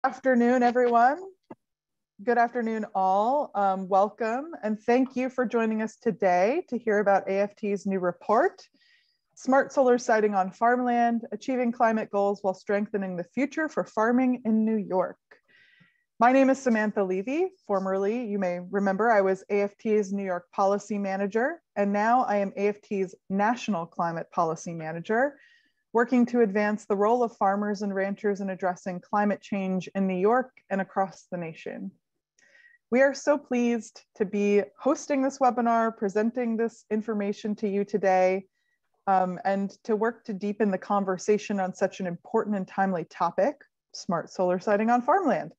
Afternoon, everyone. Good afternoon, all. Welcome, and thank you for joining us today to hear about AFT's new report, Smart Solar Siting on Farmland, Achieving Climate Goals While Strengthening the Future for Farming in New York. My name is Samantha Levy. Formerly, you may remember, I was AFT's New York Policy Manager, and now I am AFT's National Climate Policy Manager, working to advance the role of farmers and ranchers in addressing climate change in New York and across the nation. We are so pleased to be hosting this webinar, presenting this information to you today, and to work to deepen the conversation on such an important and timely topic, smart solar siting on farmland.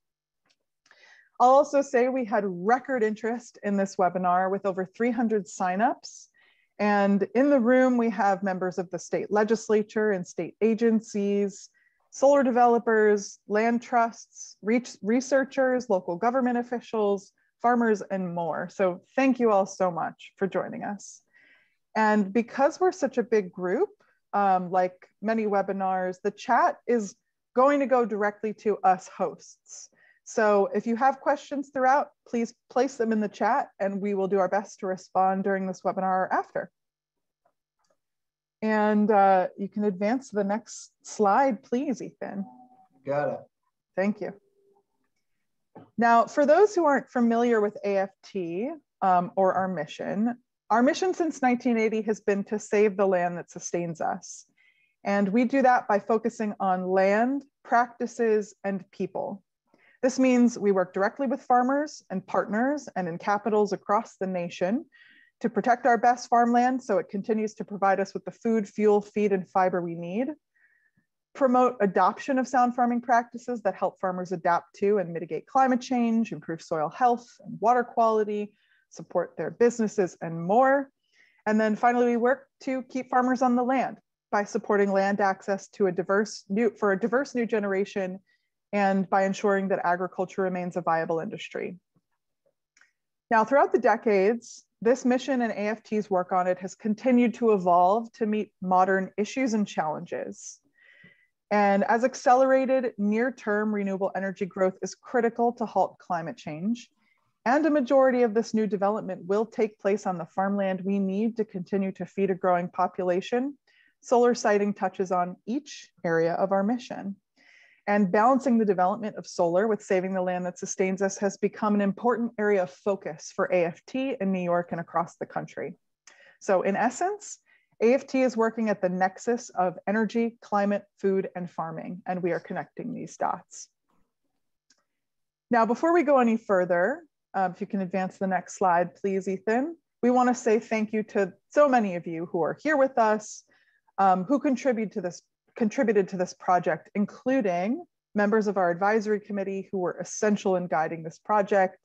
I'll also say we had record interest in this webinar with over 300 signups. And in the room, we have members of the state legislature and state agencies, solar developers, land trusts, researchers, local government officials, farmers, and more. So thank you all so much for joining us. And because we're such a big group, like many webinars, the chat is going to go directly to us hosts. So if you have questions throughout, please place them in the chat and we will do our best to respond during this webinar or after. And you can advance to the next slide, please, Ethan. Got it. Thank you. Now, for those who aren't familiar with AFT or our mission since 1980 has been to save the land that sustains us. And we do that by focusing on land, practices, and people. This means we work directly with farmers and partners and in capitals across the nation to protect our best farmland so it continues to provide us with the food, fuel, feed, and fiber we need, promote adoption of sound farming practices that help farmers adapt to and mitigate climate change, improve soil health and water quality, support their businesses, and more. And then finally, we work to keep farmers on the land by supporting land access to a diverse new generation and by ensuring that agriculture remains a viable industry. Now, throughout the decades, this mission and AFT's work on it has continued to evolve to meet modern issues and challenges. And as accelerated near-term renewable energy growth is critical to halt climate change, and a majority of this new development will take place on the farmland we need to continue to feed a growing population, solar siting touches on each area of our mission. And balancing the development of solar with saving the land that sustains us has become an important area of focus for AFT in New York and across the country. So in essence, AFT is working at the nexus of energy, climate, food, and farming, and we are connecting these dots. Now, before we go any further, if you can advance the next slide, please, Ethan, we want to say thank you to so many of you who are here with us, who contributed to this project, including members of our advisory committee who were essential in guiding this project,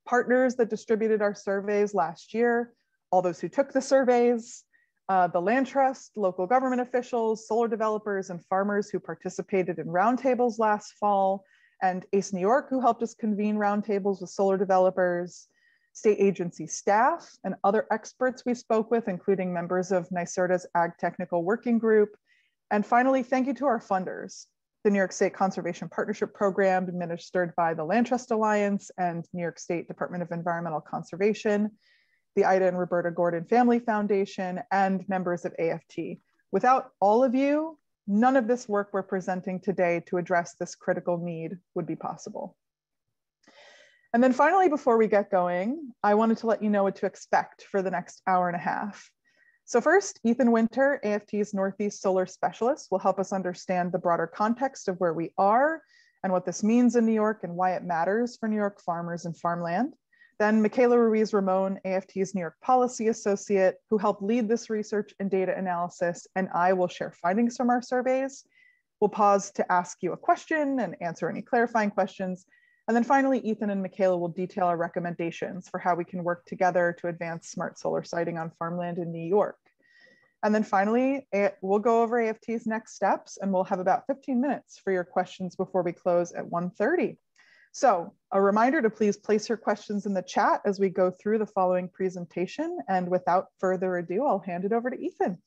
partners that distributed our surveys last year, all those who took the surveys, the land trust, local government officials, solar developers, and farmers who participated in roundtables last fall, and ACE New York, who helped us convene roundtables with solar developers, state agency staff, and other experts we spoke with, including members of NYSERDA's Ag Technical Working Group. And finally, thank you to our funders, the New York State Conservation Partnership Program administered by the Land Trust Alliance and New York State Department of Environmental Conservation, the Ida and Roberta Gordon Family Foundation, and members of AFT. Without all of you, none of this work we're presenting today to address this critical need would be possible. And then finally, before we get going, I wanted to let you know what to expect for the next hour and a half. So first, Ethan Winter, AFT's Northeast Solar Specialist, will help us understand the broader context of where we are and what this means in New York and why it matters for New York farmers and farmland. Then Michaela Ruiz-Ramon, AFT's New York Policy Associate, who helped lead this research and data analysis, and I will share findings from our surveys. We'll pause to ask you a question and answer any clarifying questions. And then finally, Ethan and Michaela will detail our recommendations for how we can work together to advance smart solar siting on farmland in New York. And then finally, we'll go over AFT's next steps, and we'll have about 15 minutes for your questions before we close at 1:30. So a reminder to please place your questions in the chat as we go through the following presentation. And without further ado, I'll hand it over to Ethan.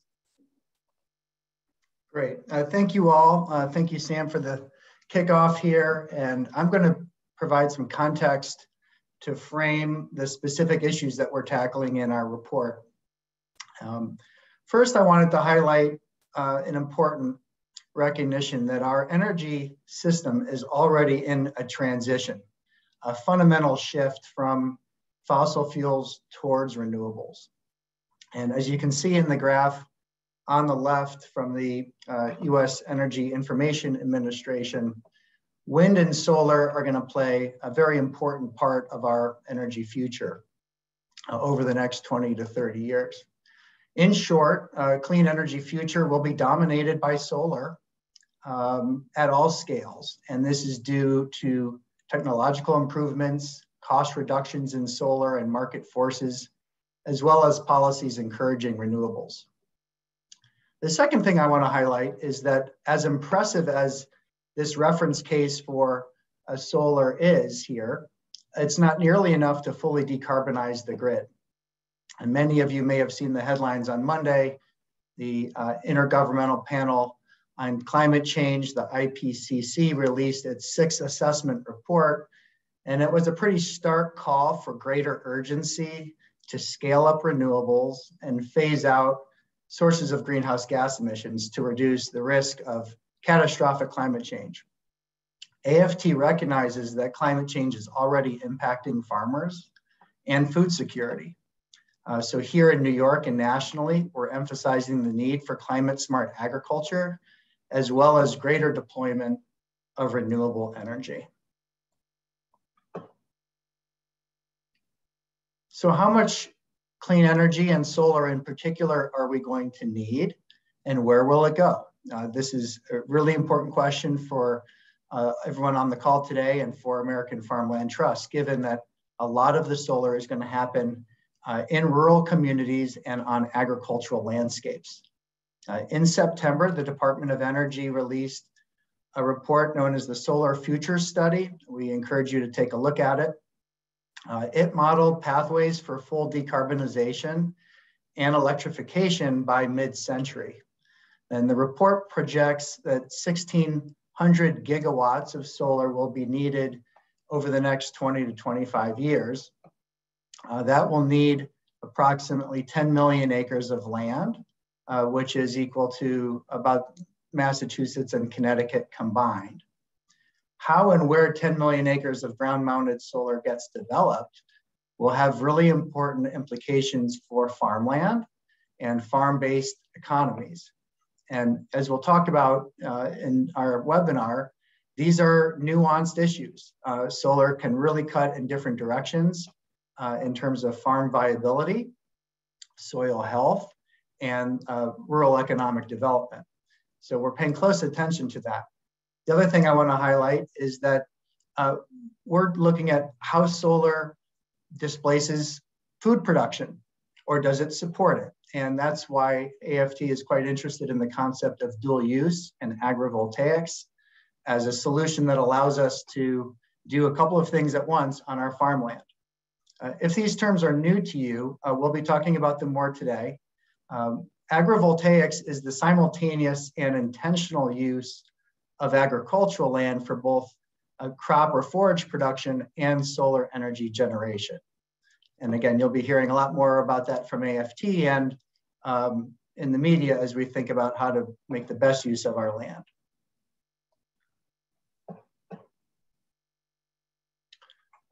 Great. Thank you all. Thank you, Sam, for the kick off here, and I'm going to provide some context to frame the specific issues that we're tackling in our report. First, I wanted to highlight an important recognition that our energy system is already in a transition, a fundamental shift from fossil fuels towards renewables. And as you can see in the graph on the left from the US Energy Information Administration, wind and solar are going to play a very important part of our energy future over the next 20 to 30 years. In short, clean energy future will be dominated by solar at all scales. And this is due to technological improvements, cost reductions in solar and market forces, as well as policies encouraging renewables. The second thing I want to highlight is that as impressive as this reference case for solar is here, it's not nearly enough to fully decarbonize the grid. And many of you may have seen the headlines on Monday. The Intergovernmental Panel on Climate Change, the IPCC, released its 6th assessment report. And it was a pretty stark call for greater urgency to scale up renewables and phase out sources of greenhouse gas emissions to reduce the risk of catastrophic climate change. AFT recognizes that climate change is already impacting farmers and food security. So here in New York and nationally, we're emphasizing the need for climate smart agriculture, as well as greater deployment of renewable energy. So how much clean energy and solar in particular are we going to need, and where will it go? This is a really important question for everyone on the call today and for American Farmland Trust, given that a lot of the solar is going to happen in rural communities and on agricultural landscapes. In September, the Department of Energy released a report known as the Solar Futures Study. We encourage you to take a look at it. It modeled pathways for full decarbonization and electrification by mid-century. And the report projects that 1,600 gigawatts of solar will be needed over the next 20 to 25 years. That will need approximately 10 million acres of land, which is equal to about Massachusetts and Connecticut combined. How and where 10 million acres of ground-mounted solar gets developed will have really important implications for farmland and farm-based economies. And as we'll talk about in our webinar, these are nuanced issues. Solar can really cut in different directions in terms of farm viability, soil health, and rural economic development. So we're paying close attention to that. The other thing I want to highlight is that we're looking at how solar displaces food production, or does it support it? And that's why AFT is quite interested in the concept of dual use and agrivoltaics as a solution that allows us to do a couple of things at once on our farmland. If these terms are new to you, we'll be talking about them more today. Agrivoltaics is the simultaneous and intentional use of agricultural land for both crop or forage production and solar energy generation. And again, you'll be hearing a lot more about that from AFT and in the media as we think about how to make the best use of our land.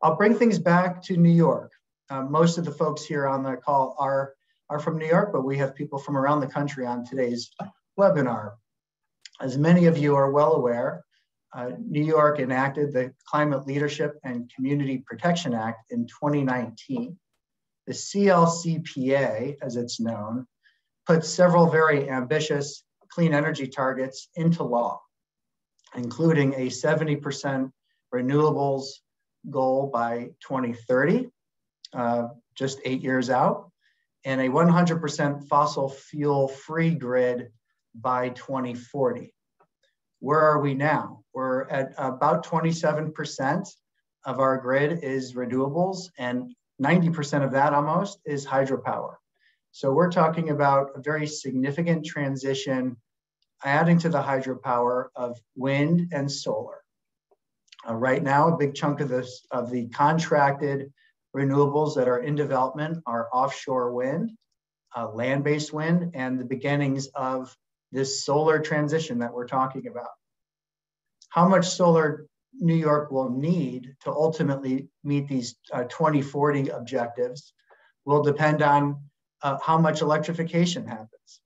I'll bring things back to New York. Most of the folks here on the call are from New York, but we have people from around the country on today's webinar. As many of you are well aware, New York enacted the Climate Leadership and Community Protection Act in 2019. The CLCPA, as it's known, put several very ambitious clean energy targets into law, including a 70% renewables goal by 2030, just 8 years out, and a 100% fossil fuel free grid by 2040. Where are we now? We're at about 27% of our grid is renewables, and 90% of that almost is hydropower. So we're talking about a very significant transition, adding to the hydropower of wind and solar. Right now, a big chunk of the contracted renewables that are in development are offshore wind, land-based wind, and the beginnings of this solar transition that we're talking about. How much solar New York will need to ultimately meet these 2040 objectives will depend on how much electrification happens.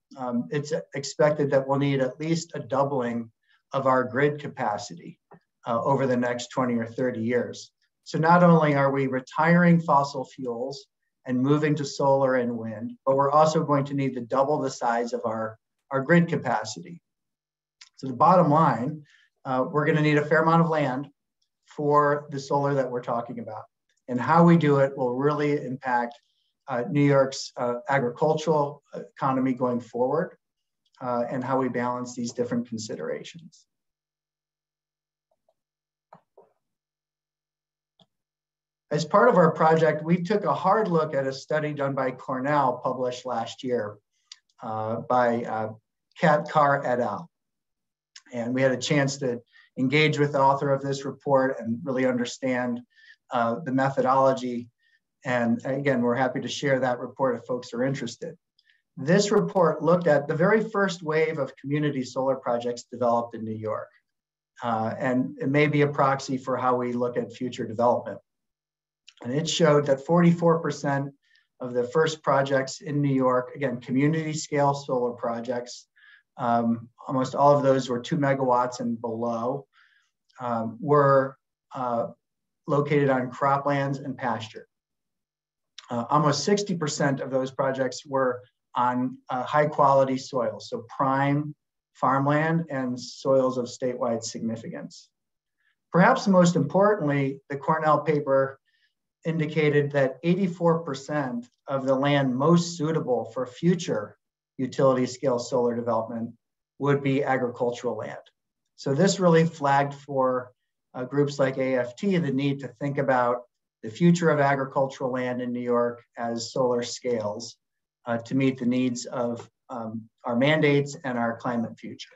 It's expected that we'll need at least a doubling of our grid capacity over the next 20 or 30 years. So not only are we retiring fossil fuels and moving to solar and wind, but we're also going to need to double the size of our grid capacity. So the bottom line, we're going to need a fair amount of land for the solar that we're talking about. And how we do it will really impact New York's agricultural economy going forward and how we balance these different considerations. As part of our project, we took a hard look at a study done by Cornell published last year by Kat Carr et al. And we had a chance to engage with the author of this report and really understand the methodology. And again, we're happy to share that report if folks are interested. This report looked at the very first wave of community solar projects developed in New York. And it may be a proxy for how we look at future development. And it showed that 44% of the first projects in New York, again, community scale solar projects, almost all of those were 2 megawatts and below, were located on croplands and pasture. Almost 60% of those projects were on high quality soils, so prime farmland and soils of statewide significance. Perhaps most importantly, the Cornell paper indicated that 84% of the land most suitable for future utility scale solar development would be agricultural land. So this really flagged for groups like AFT the need to think about the future of agricultural land in New York as solar scales to meet the needs of our mandates and our climate future.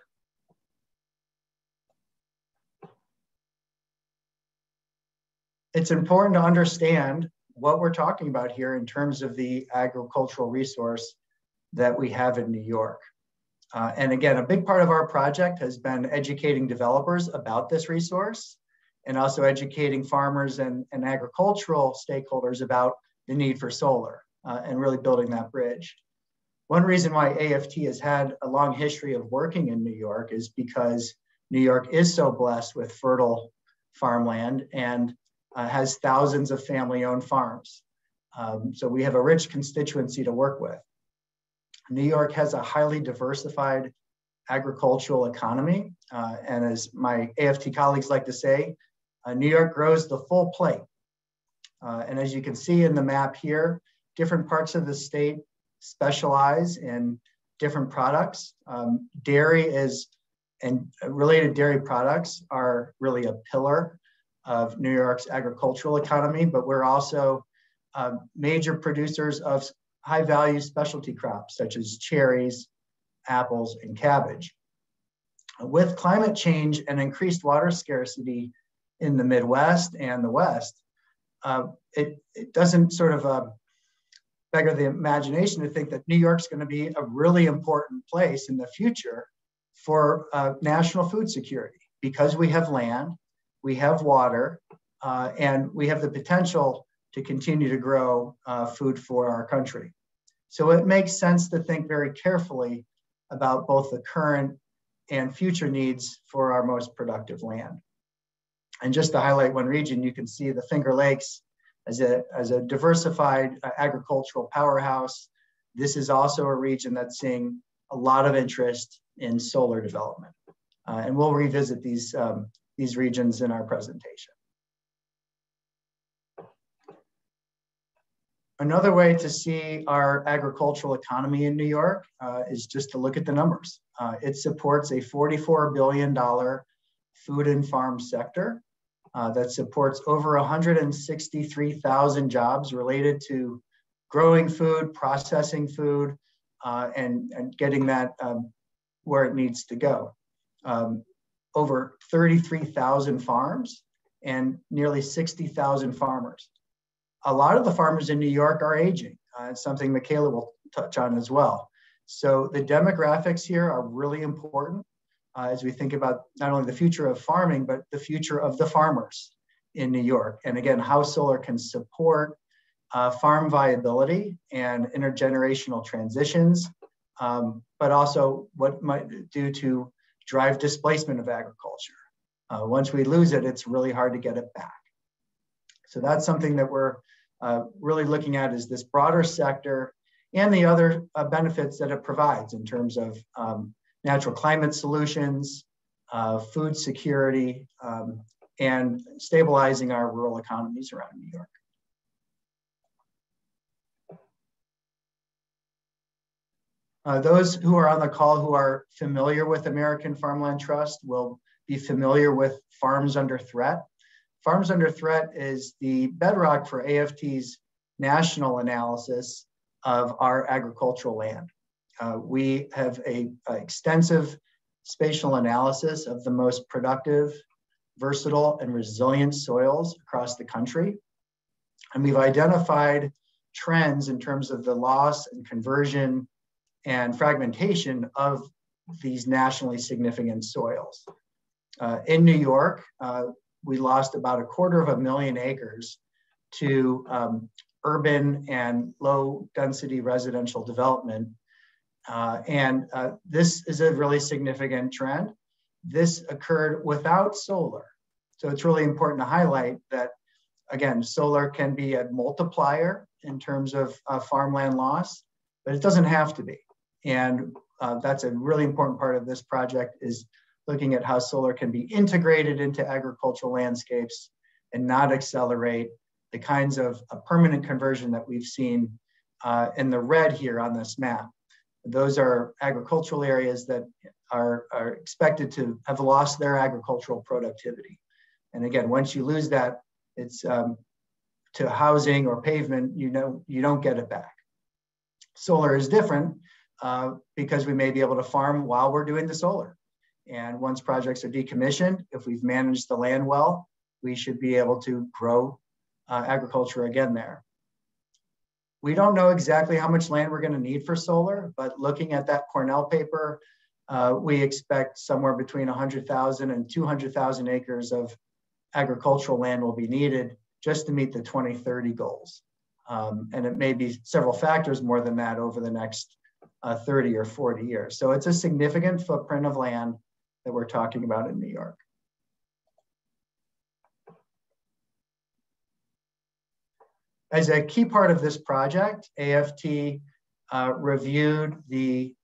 It's important to understand what we're talking about here in terms of the agricultural resource that we have in New York. And again, a big part of our project has been educating developers about this resource and also educating farmers and agricultural stakeholders about the need for solar and really building that bridge. One reason why AFT has had a long history of working in New York is because New York is so blessed with fertile farmland and has thousands of family-owned farms. So we have a rich constituency to work with. New York has a highly diversified agricultural economy. And as my AFT colleagues like to say, New York grows the full plate. And as you can see in the map here, different parts of the state specialize in different products. Dairy and related dairy products are really a pillar of New York's agricultural economy, but we're also major producers of high-value specialty crops such as cherries, apples, and cabbage. With climate change and increased water scarcity in the Midwest and the West, it doesn't sort of beggar the imagination to think that New York's going to be a really important place in the future for national food security because we have land, we have water, and we have the potential to continue to grow food for our country. So it makes sense to think very carefully about both the current and future needs for our most productive land. And just to highlight one region, you can see the Finger Lakes as a diversified agricultural powerhouse. This is also a region that's seeing a lot of interest in solar development. And we'll revisit these regions in our presentation. Another way to see our agricultural economy in New York is just to look at the numbers. It supports a $44 billion food and farm sector that supports over 163,000 jobs related to growing food, processing food, and getting that where it needs to go. Over 33,000 farms and nearly 60,000 farmers. A lot of the farmers in New York are aging. It's something Michaela will touch on as well. So the demographics here are really important as we think about not only the future of farming, but the future of the farmers in New York. And again, how solar can support farm viability and intergenerational transitions, but also what it might do to drive displacement of agriculture. Once we lose it, it's really hard to get it back. So that's something that we're really looking at, is this broader sector and the other benefits that it provides in terms of natural climate solutions, food security, and stabilizing our rural economies around New York. Those who are on the call who are familiar with American Farmland Trust will be familiar with Farms Under Threat. Farms Under Threat is the bedrock for AFT's national analysis of our agricultural land. We have an extensive spatial analysis of the most productive, versatile, and resilient soils across the country. And we've identified trends in terms of the loss and conversion and fragmentation of these nationally significant soils. In New York, we lost about 250,000 acres to urban and low density residential development. This is a really significant trend. This occurred without solar. So it's really important to highlight that, again, solar can be a multiplier in terms of farmland loss, but it doesn't have to be. And that's a really important part of this project, is looking at how solar can be integrated into agricultural landscapes and not accelerate the kinds of permanent conversion that we've seen in the red here on this map. Those are agricultural areas that are expected to have lost their agricultural productivity. And again, once you lose that, it's to housing or pavement, you don't get it back. Solar is different because we may be able to farm while we're doing the solar. And once projects are decommissioned, if we've managed the land well, we should be able to grow agriculture again there. We don't know exactly how much land we're going to need for solar, but looking at that Cornell paper, we expect somewhere between 100,000 and 200,000 acres of agricultural land will be needed just to meet the 2030 goals. And it may be several factors more than that over the next 30 or 40 years. So it's a significant footprint of land that we're talking about in New York. As a key part of this project, AFT reviewed the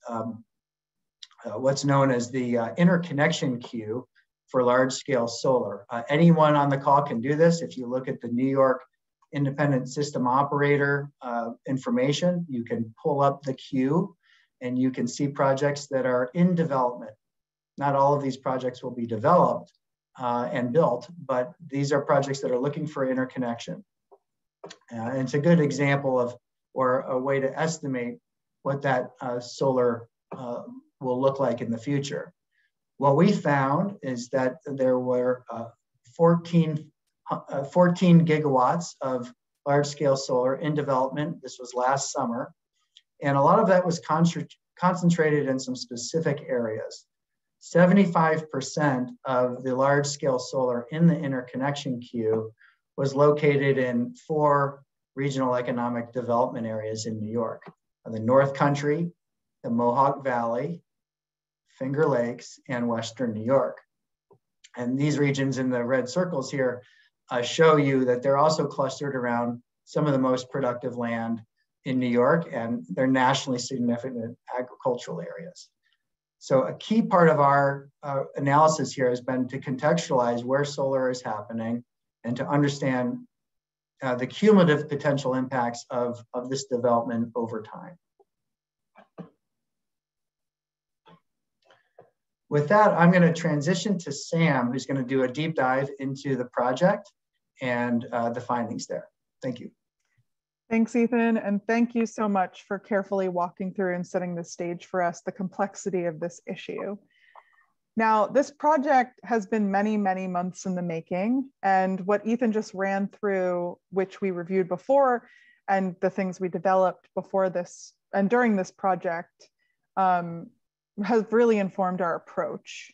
what's known as the Interconnection Queue for large-scale solar. Anyone on the call can do this. If you look at the New York Independent System Operator information, you can pull up the queue and you can see projects that are in development. Not all of these projects will be developed and built, but these are projects that are looking for interconnection. And it's a good example of, or a way to estimate what that solar will look like in the future. What we found is that there were 14 gigawatts of large-scale solar in development. This was last summer. And a lot of that was concentrated in some specific areas. 75% of the large-scale solar in the interconnection queue was located in 4 regional economic development areas in New York: the North Country, the Mohawk Valley, Finger Lakes, and Western New York. And these regions in the red circles here show you that they're also clustered around some of the most productive land in New York, and they're nationally significant agricultural areas. So a key part of our analysis here has been to contextualize where solar is happening and to understand the cumulative potential impacts of this development over time. With that, I'm going to transition to Sam, who's going to do a deep dive into the project and the findings there. Thank you. Thanks, Ethan. And thank you so much for carefully walking through and setting the stage for us, the complexity of this issue. Now, this project has been many, many months in the making, and what Ethan just ran through, which we reviewed before, and the things we developed before this and during this project has really informed our approach.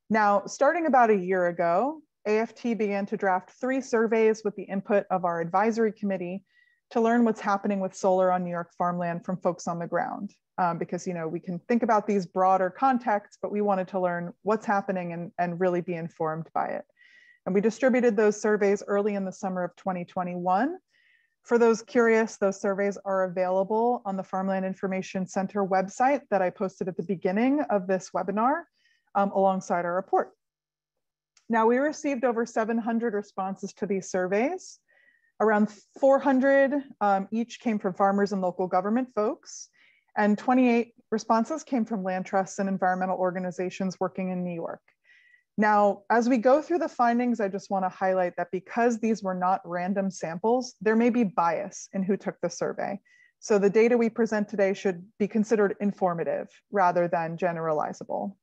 Now, starting about a year ago, AFT began to draft 3 surveys with the input of our advisory committee to learn what's happening with solar on New York farmland from folks on the ground. Because we can think about these broader contexts, but we wanted to learn what's happening and really be informed by it. And we distributed those surveys early in the summer of 2021. For those curious, those surveys are available on the Farmland Information Center website that I posted at the beginning of this webinar alongside our report. Now, we received over 700 responses to these surveys. Around 400 each came from farmers and local government folks, and 28 responses came from land trusts and environmental organizations working in New York. Now, as we go through the findings, I just want to highlight that because these were not random samples, there may be bias in who took the survey. So the data we present today should be considered informative rather than generalizable.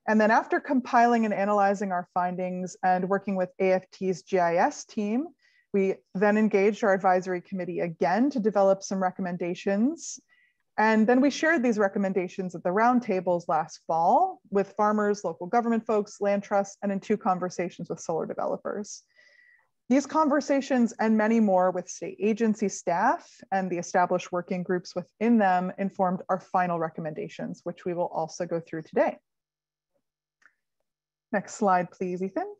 And then after compiling and analyzing our findings and working with AFT's GIS team, we then engaged our advisory committee again to develop some recommendations. And then we shared these recommendations at the roundtables last fall with farmers, local government folks, land trusts, and in 2 conversations with solar developers. These conversations and many more with state agency staff and the established working groups within them informed our final recommendations, which we will also go through today. Next slide, please, Ethan.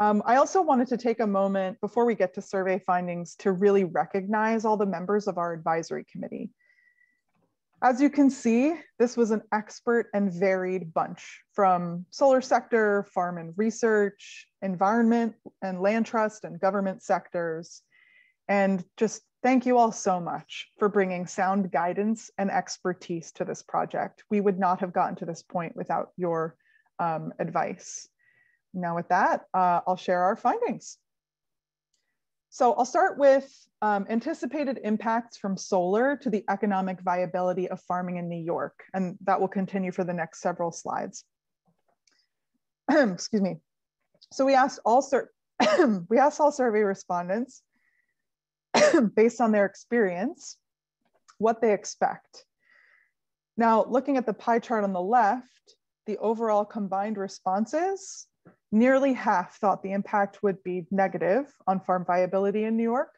I also wanted to take a moment before we get to survey findings to really recognize all the members of our advisory committee. As you can see, this was an expert and varied bunch from solar sector, farm and research, environment and land trust and government sectors. And just thank you all so much for bringing sound guidance and expertise to this project. We would not have gotten to this point without your advice. Now with that, I'll share our findings. So I'll start with anticipated impacts from solar to the economic viability of farming in New York, and that will continue for the next several slides. Excuse me. So we asked all survey respondents based on their experience, what they expect. Now, looking at the pie chart on the left, the overall combined responses, nearly half thought the impact would be negative on farm viability in New York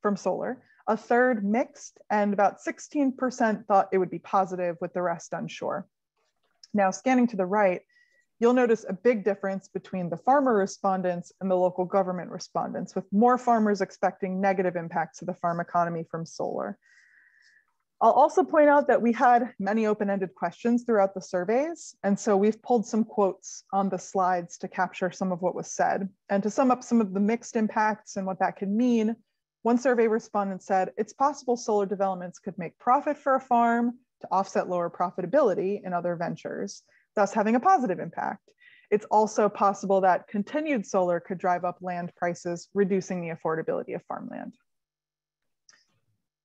from solar. A third mixed, and about 16% thought it would be positive, with the rest unsure. Now, scanning to the right, you'll notice a big difference between the farmer respondents and the local government respondents, with more farmers expecting negative impacts to the farm economy from solar. I'll also point out that we had many open-ended questions throughout the surveys, and so we've pulled some quotes on the slides to capture some of what was said. And to sum up some of the mixed impacts and what that could mean, one survey respondent said, it's possible solar developments could make profit for a farm to offset lower profitability in other ventures, thus having a positive impact. It's also possible that continued solar could drive up land prices, reducing the affordability of farmland.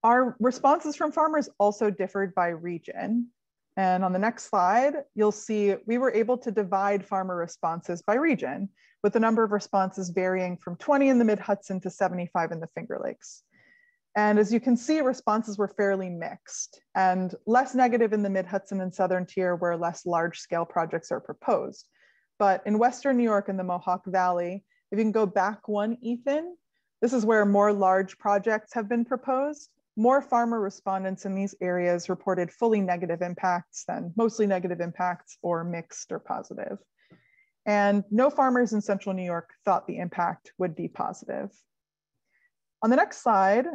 Our responses from farmers also differed by region. And on the next slide, you'll see we were able to divide farmer responses by region, with the number of responses varying from 20 in the Mid-Hudson to 75 in the Finger Lakes. And as you can see, responses were fairly mixed and less negative in the Mid-Hudson and Southern Tier, where less large-scale projects are proposed. But in Western New York and the Mohawk Valley, if you can go back one, Ethan, this is where more large projects have been proposed. More farmer respondents in these areas reported fully negative impacts than mostly negative impacts, or mixed or positive. And no farmers in Central New York thought the impact would be positive. On the next slide,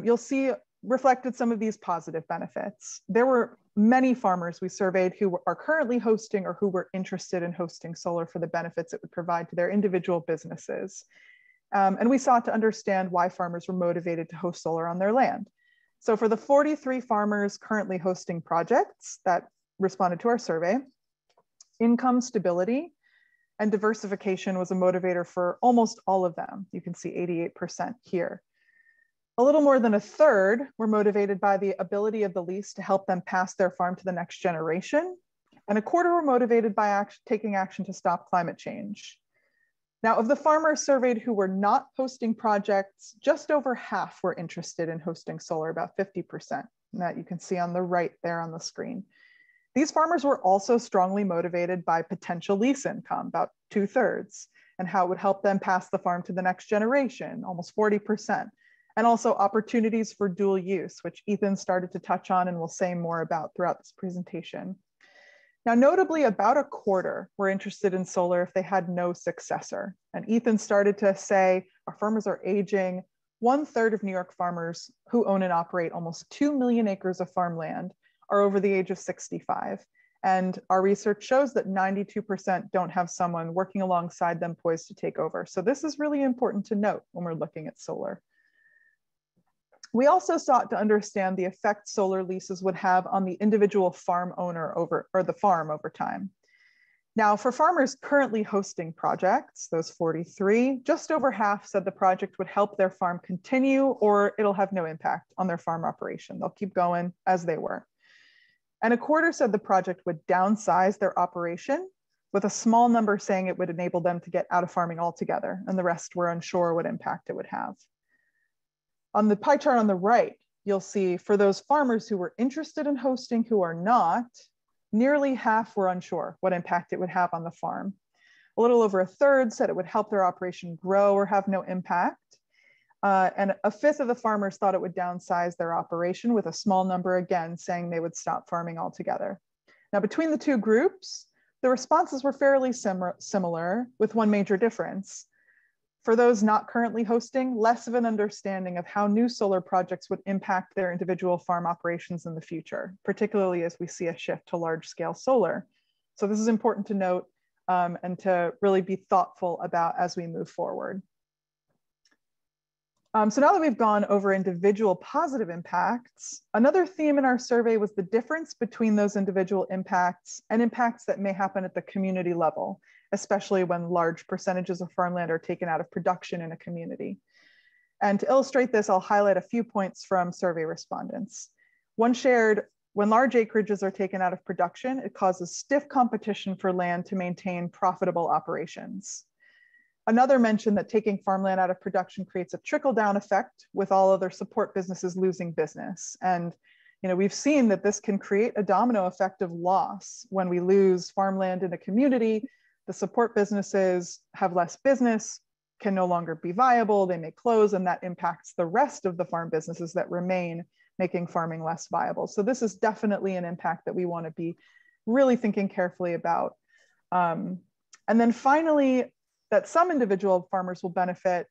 you'll see reflected some of these positive benefits. There were many farmers we surveyed who are currently hosting or who were interested in hosting solar for the benefits it would provide to their individual businesses. And we sought to understand why farmers were motivated to host solar on their land. So for the 43 farmers currently hosting projects that responded to our survey, income stability and diversification was a motivator for almost all of them. You can see 88% here. A little more than a third were motivated by the ability of the lease to help them pass their farm to the next generation. and a quarter were motivated by taking action to stop climate change. Now, of the farmers surveyed who were not hosting projects, just over half were interested in hosting solar, about 50%. And that you can see on the right there on the screen. These farmers were also strongly motivated by potential lease income, about 2/3, and how it would help them pass the farm to the next generation, almost 40%. And also opportunities for dual use, which Ethan started to touch on and will say more about throughout this presentation. Now, notably, about a quarter were interested in solar if they had no successor. And Ethan started to say, our farmers are aging. 1/3 of New York farmers who own and operate almost 2 million acres of farmland are over the age of 65. And our research shows that 92% don't have someone working alongside them poised to take over. So this is really important to note when we're looking at solar. We also sought to understand the effect solar leases would have on the individual farm owner or the farm over time. Now, for farmers currently hosting projects, those 43, just over half said the project would help their farm continue or it'll have no impact on their farm operation. They'll keep going as they were. And a quarter said the project would downsize their operation, with a small number saying it would enable them to get out of farming altogether, and the rest were unsure what impact it would have. On the pie chart on the right, you'll see for those farmers who were interested in hosting who are not, nearly half were unsure what impact it would have on the farm. A little over 1/3 said it would help their operation grow or have no impact. And 1/5 of the farmers thought it would downsize their operation, with a small number again saying they would stop farming altogether. Now, between the two groups, the responses were fairly similar, with one major difference. For those not currently hosting, less of an understanding of how new solar projects would impact their individual farm operations in the future, particularly as we see a shift to large-scale solar. So this is important to note and to really be thoughtful about as we move forward. So now that we've gone over individual positive impacts, another theme in our survey was the difference between those individual impacts and impacts that may happen at the community level, especially when large percentages of farmland are taken out of production in a community. And to illustrate this, I'll highlight a few points from survey respondents. One shared, when large acreages are taken out of production, it causes stiff competition for land to maintain profitable operations. Another mentioned that taking farmland out of production creates a trickle-down effect, with all other support businesses losing business. And we've seen that this can create a domino effect of loss. When we lose farmland in a community, the support businesses have less business, can no longer be viable, they may close, and that impacts the rest of the farm businesses that remain, making farming less viable. So this is definitely an impact that we want to be really thinking carefully about. And then finally, that some individual farmers will benefit,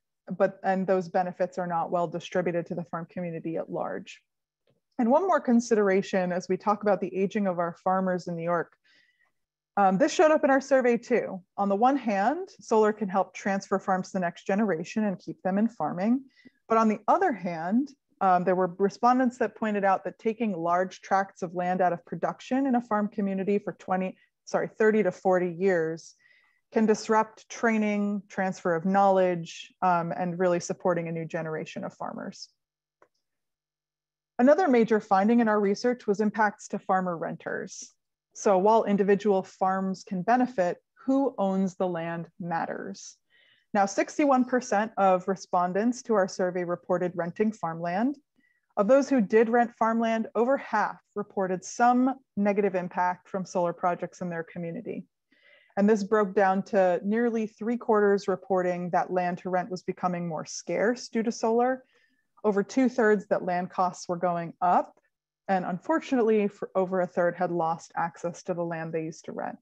and those benefits are not well distributed to the farm community at large. And one more consideration as we talk about the aging of our farmers in New York, this showed up in our survey too. On the one hand, solar can help transfer farms to the next generation and keep them in farming. But on the other hand, there were respondents that pointed out that taking large tracts of land out of production in a farm community for 30 to 40 years can disrupt training, transfer of knowledge, and really supporting a new generation of farmers. Another major finding in our research was impacts to farmer renters. So while individual farms can benefit, who owns the land matters. Now, 61% of respondents to our survey reported renting farmland. Of those who did rent farmland, over half reported some negative impact from solar projects in their community. And this broke down to nearly 3/4 reporting that land to rent was becoming more scarce due to solar, over 2/3 that land costs were going up, and unfortunately, for over 1/3 had lost access to the land they used to rent.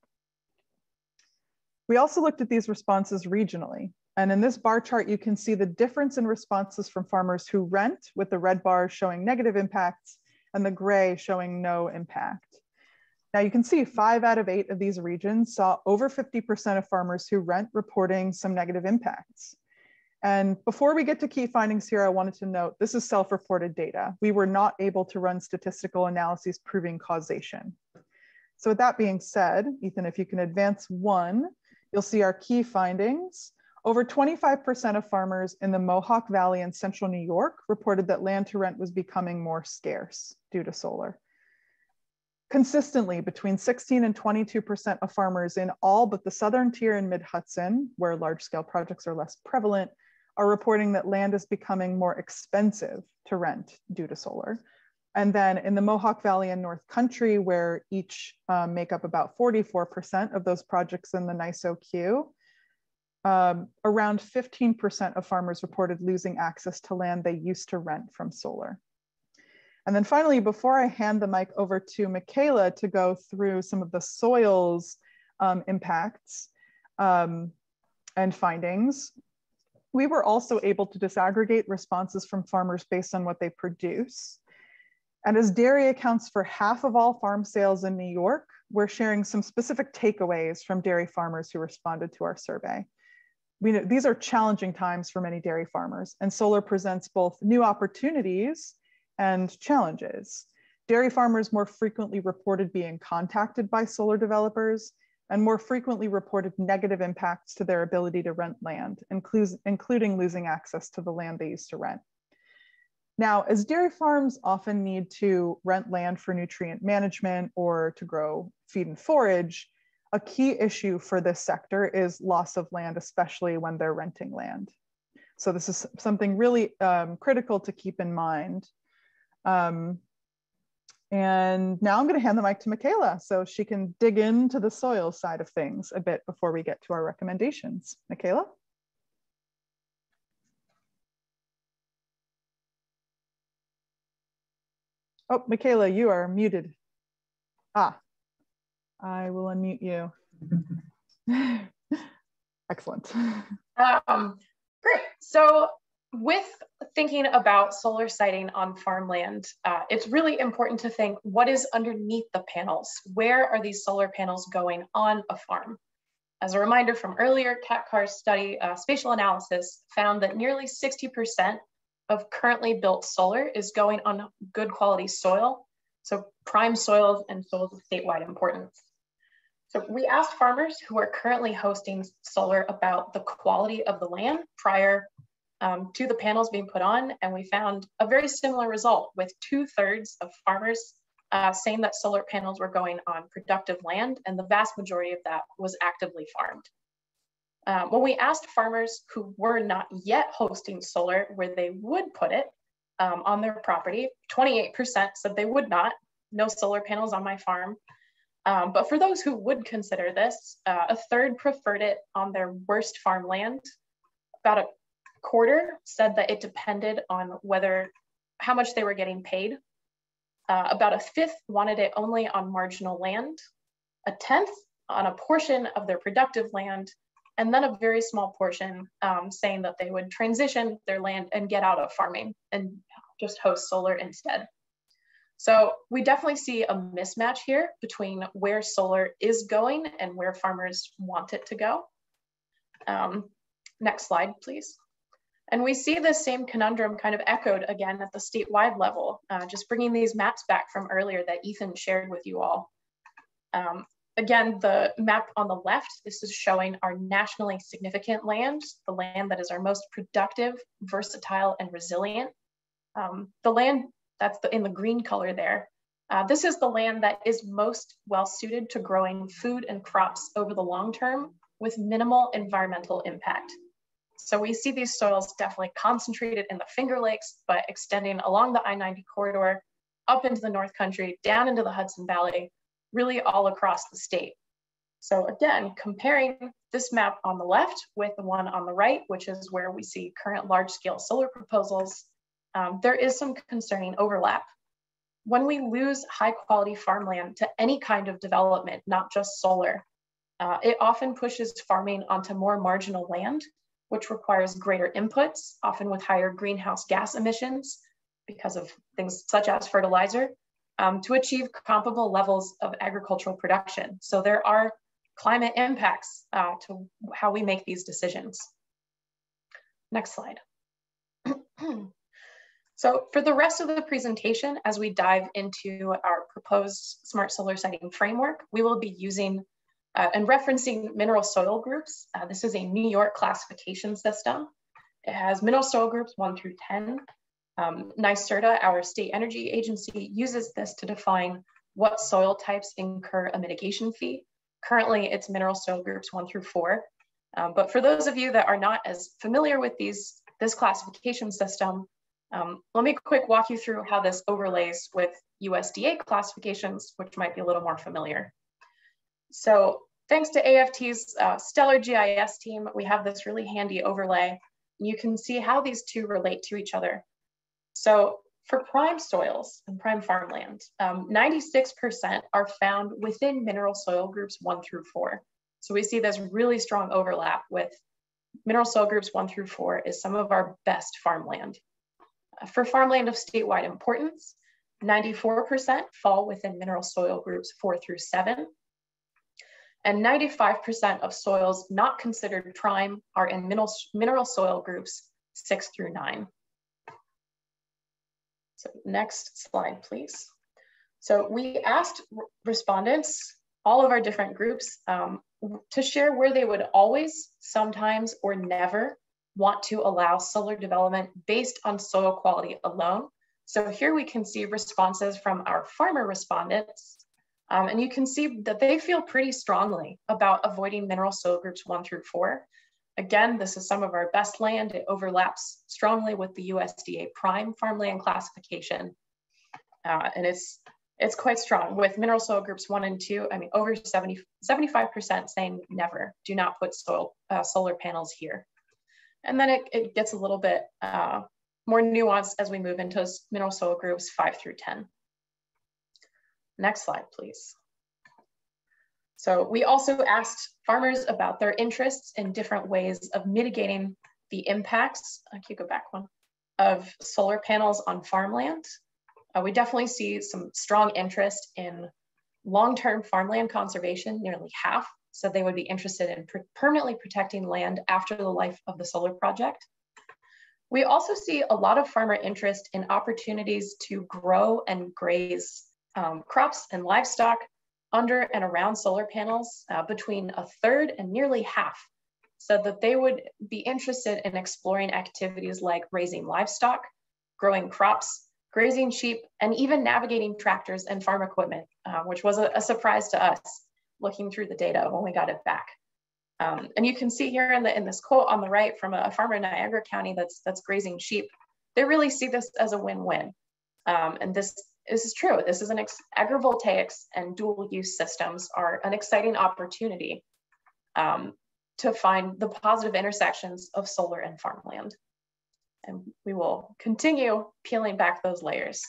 We also looked at these responses regionally. And in this bar chart, you can see the difference in responses from farmers who rent, with the red bars showing negative impacts and the gray showing no impact. Now you can see 5 out of 8 of these regions saw over 50% of farmers who rent reporting some negative impacts. And before we get to key findings here, I wanted to note this is self-reported data. We were not able to run statistical analyses proving causation. So with that being said, Ethan, if you can advance 1, you'll see our key findings. Over 25% of farmers in the Mohawk Valley and Central New York reported that land to rent was becoming more scarce due to solar. consistently between 16 and 22% of farmers in all but the southern tier and mid-Hudson, where large-scale projects are less prevalent, are reporting that land is becoming more expensive to rent due to solar. And then in the Mohawk Valley and North Country, where each make up about 44% of those projects in the NYSO queue, around 15% of farmers reported losing access to land they used to rent from solar. And then finally, before I hand the mic over to Michaela to go through some of the soils impacts and findings, we were also able to disaggregate responses from farmers based on what they produce. And as dairy accounts for half of all farm sales in New York, we're sharing some specific takeaways from dairy farmers who responded to our survey. These are challenging times for many dairy farmers, and solar presents both new opportunities and challenges. Dairy farmers more frequently reported being contacted by solar developers and more frequently reported negative impacts to their ability to rent land, including losing access to the land they used to rent. Now, as dairy farms often need to rent land for nutrient management or to grow feed and forage, a key issue for this sector is loss of land, especially when they're renting land. So this is something really critical to keep in mind. And now I'm going to hand the mic to Michaela so she can dig into the soil side of things a bit before we get to our recommendations. Michaela? Oh, Michaela, you are muted. Ah, I will unmute you. Excellent. Great. So with thinking about solar siting on farmland, it's really important to think what is underneath the panels. Where are these solar panels going on a farm? As a reminder from earlier, Kat Carr's study, spatial analysis found that nearly 60% of currently built solar is going on good quality soil. So prime soils and soils of statewide importance. So we asked farmers who are currently hosting solar about the quality of the land prior to the panels being put on, and we found a very similar result with 2/3 of farmers saying that solar panels were going on productive land, and the vast majority of that was actively farmed. When we asked farmers who were not yet hosting solar where they would put it on their property, 28% said they would not, no solar panels on my farm. But for those who would consider this, 1/3 preferred it on their worst farmland. About a quarter said that it depended on how much they were getting paid. About 1/5 wanted it only on marginal land, 1/10 on a portion of their productive land, and then a very small portion saying that they would transition their land and get out of farming and just host solar instead. So we definitely see a mismatch here between where solar is going and where farmers want it to go. Next slide, please. And we see this same conundrum kind of echoed again at the statewide level, just bringing these maps back from earlier that Ethan shared with you all. Again, the map on the left, this is showing our nationally significant land, the land that is our most productive, versatile, and resilient. The land that's in the green color there, this is the land that is most well suited to growing food and crops over the long term with minimal environmental impact. So we see these soils definitely concentrated in the Finger Lakes, but extending along the I-90 corridor, up into the North Country, down into the Hudson Valley, really all across the state. So again, comparing this map on the left with the one on the right, which is where we see current large-scale solar proposals, there is some concerning overlap. When we lose high-quality farmland to any kind of development, not just solar, it often pushes farming onto more marginal land, which requires greater inputs, often with higher greenhouse gas emissions because of things such as fertilizer, to achieve comparable levels of agricultural production. So there are climate impacts to how we make these decisions. Next slide. So for the rest of the presentation, as we dive into our proposed smart solar siting framework, we will be using and referencing mineral soil groups. This is a New York classification system. It has mineral soil groups 1 through 10. NYSERDA, our state energy agency, uses this to define what soil types incur a mitigation fee. Currently, it's mineral soil groups 1 through 4. But for those of you that are not as familiar with this classification system, let me quick walk you through how this overlays with USDA classifications, which might be a little more familiar. So thanks to AFT's stellar GIS team, we have this really handy overlay. You can see how these two relate to each other. So for prime soils and prime farmland, 96% are found within mineral soil groups 1 through 4. So we see this really strong overlap with mineral soil groups 1 through 4 is some of our best farmland. For farmland of statewide importance, 94% fall within mineral soil groups 4 through 7. And 95% of soils not considered prime are in mineral soil groups 6 through 9. So next slide, please. So we asked respondents, all of our different groups, to share where they would always, sometimes, or never want to allow solar development based on soil quality alone. So here we can see responses from our farmer respondents. And you can see that they feel pretty strongly about avoiding mineral soil groups 1 through 4. Again, this is some of our best land. It overlaps strongly with the USDA prime farmland classification. And it's quite strong with mineral soil groups 1 and 2. I mean, over 75% saying never, do not put solar panels here. And then it gets a little bit more nuanced as we move into mineral soil groups 5 through 10. Next slide, please. So we also asked farmers about their interests in different ways of mitigating the impacts, can you go back one, of solar panels on farmland. We definitely see some strong interest in long-term farmland conservation, nearly half. So they would be interested in permanently protecting land after the life of the solar project. We also see a lot of farmer interest in opportunities to grow and graze crops and livestock under and around solar panels, between a third and nearly half, so that they would be interested in exploring activities like raising livestock, growing crops, grazing sheep, and even navigating tractors and farm equipment, which was a surprise to us looking through the data when we got it back. And you can see here in this quote on the right from a farmer in Niagara County that's grazing sheep, they really see this as a win-win. And this is true. This is agrivoltaics and dual use systems are an exciting opportunity to find the positive intersections of solar and farmland. And we will continue peeling back those layers.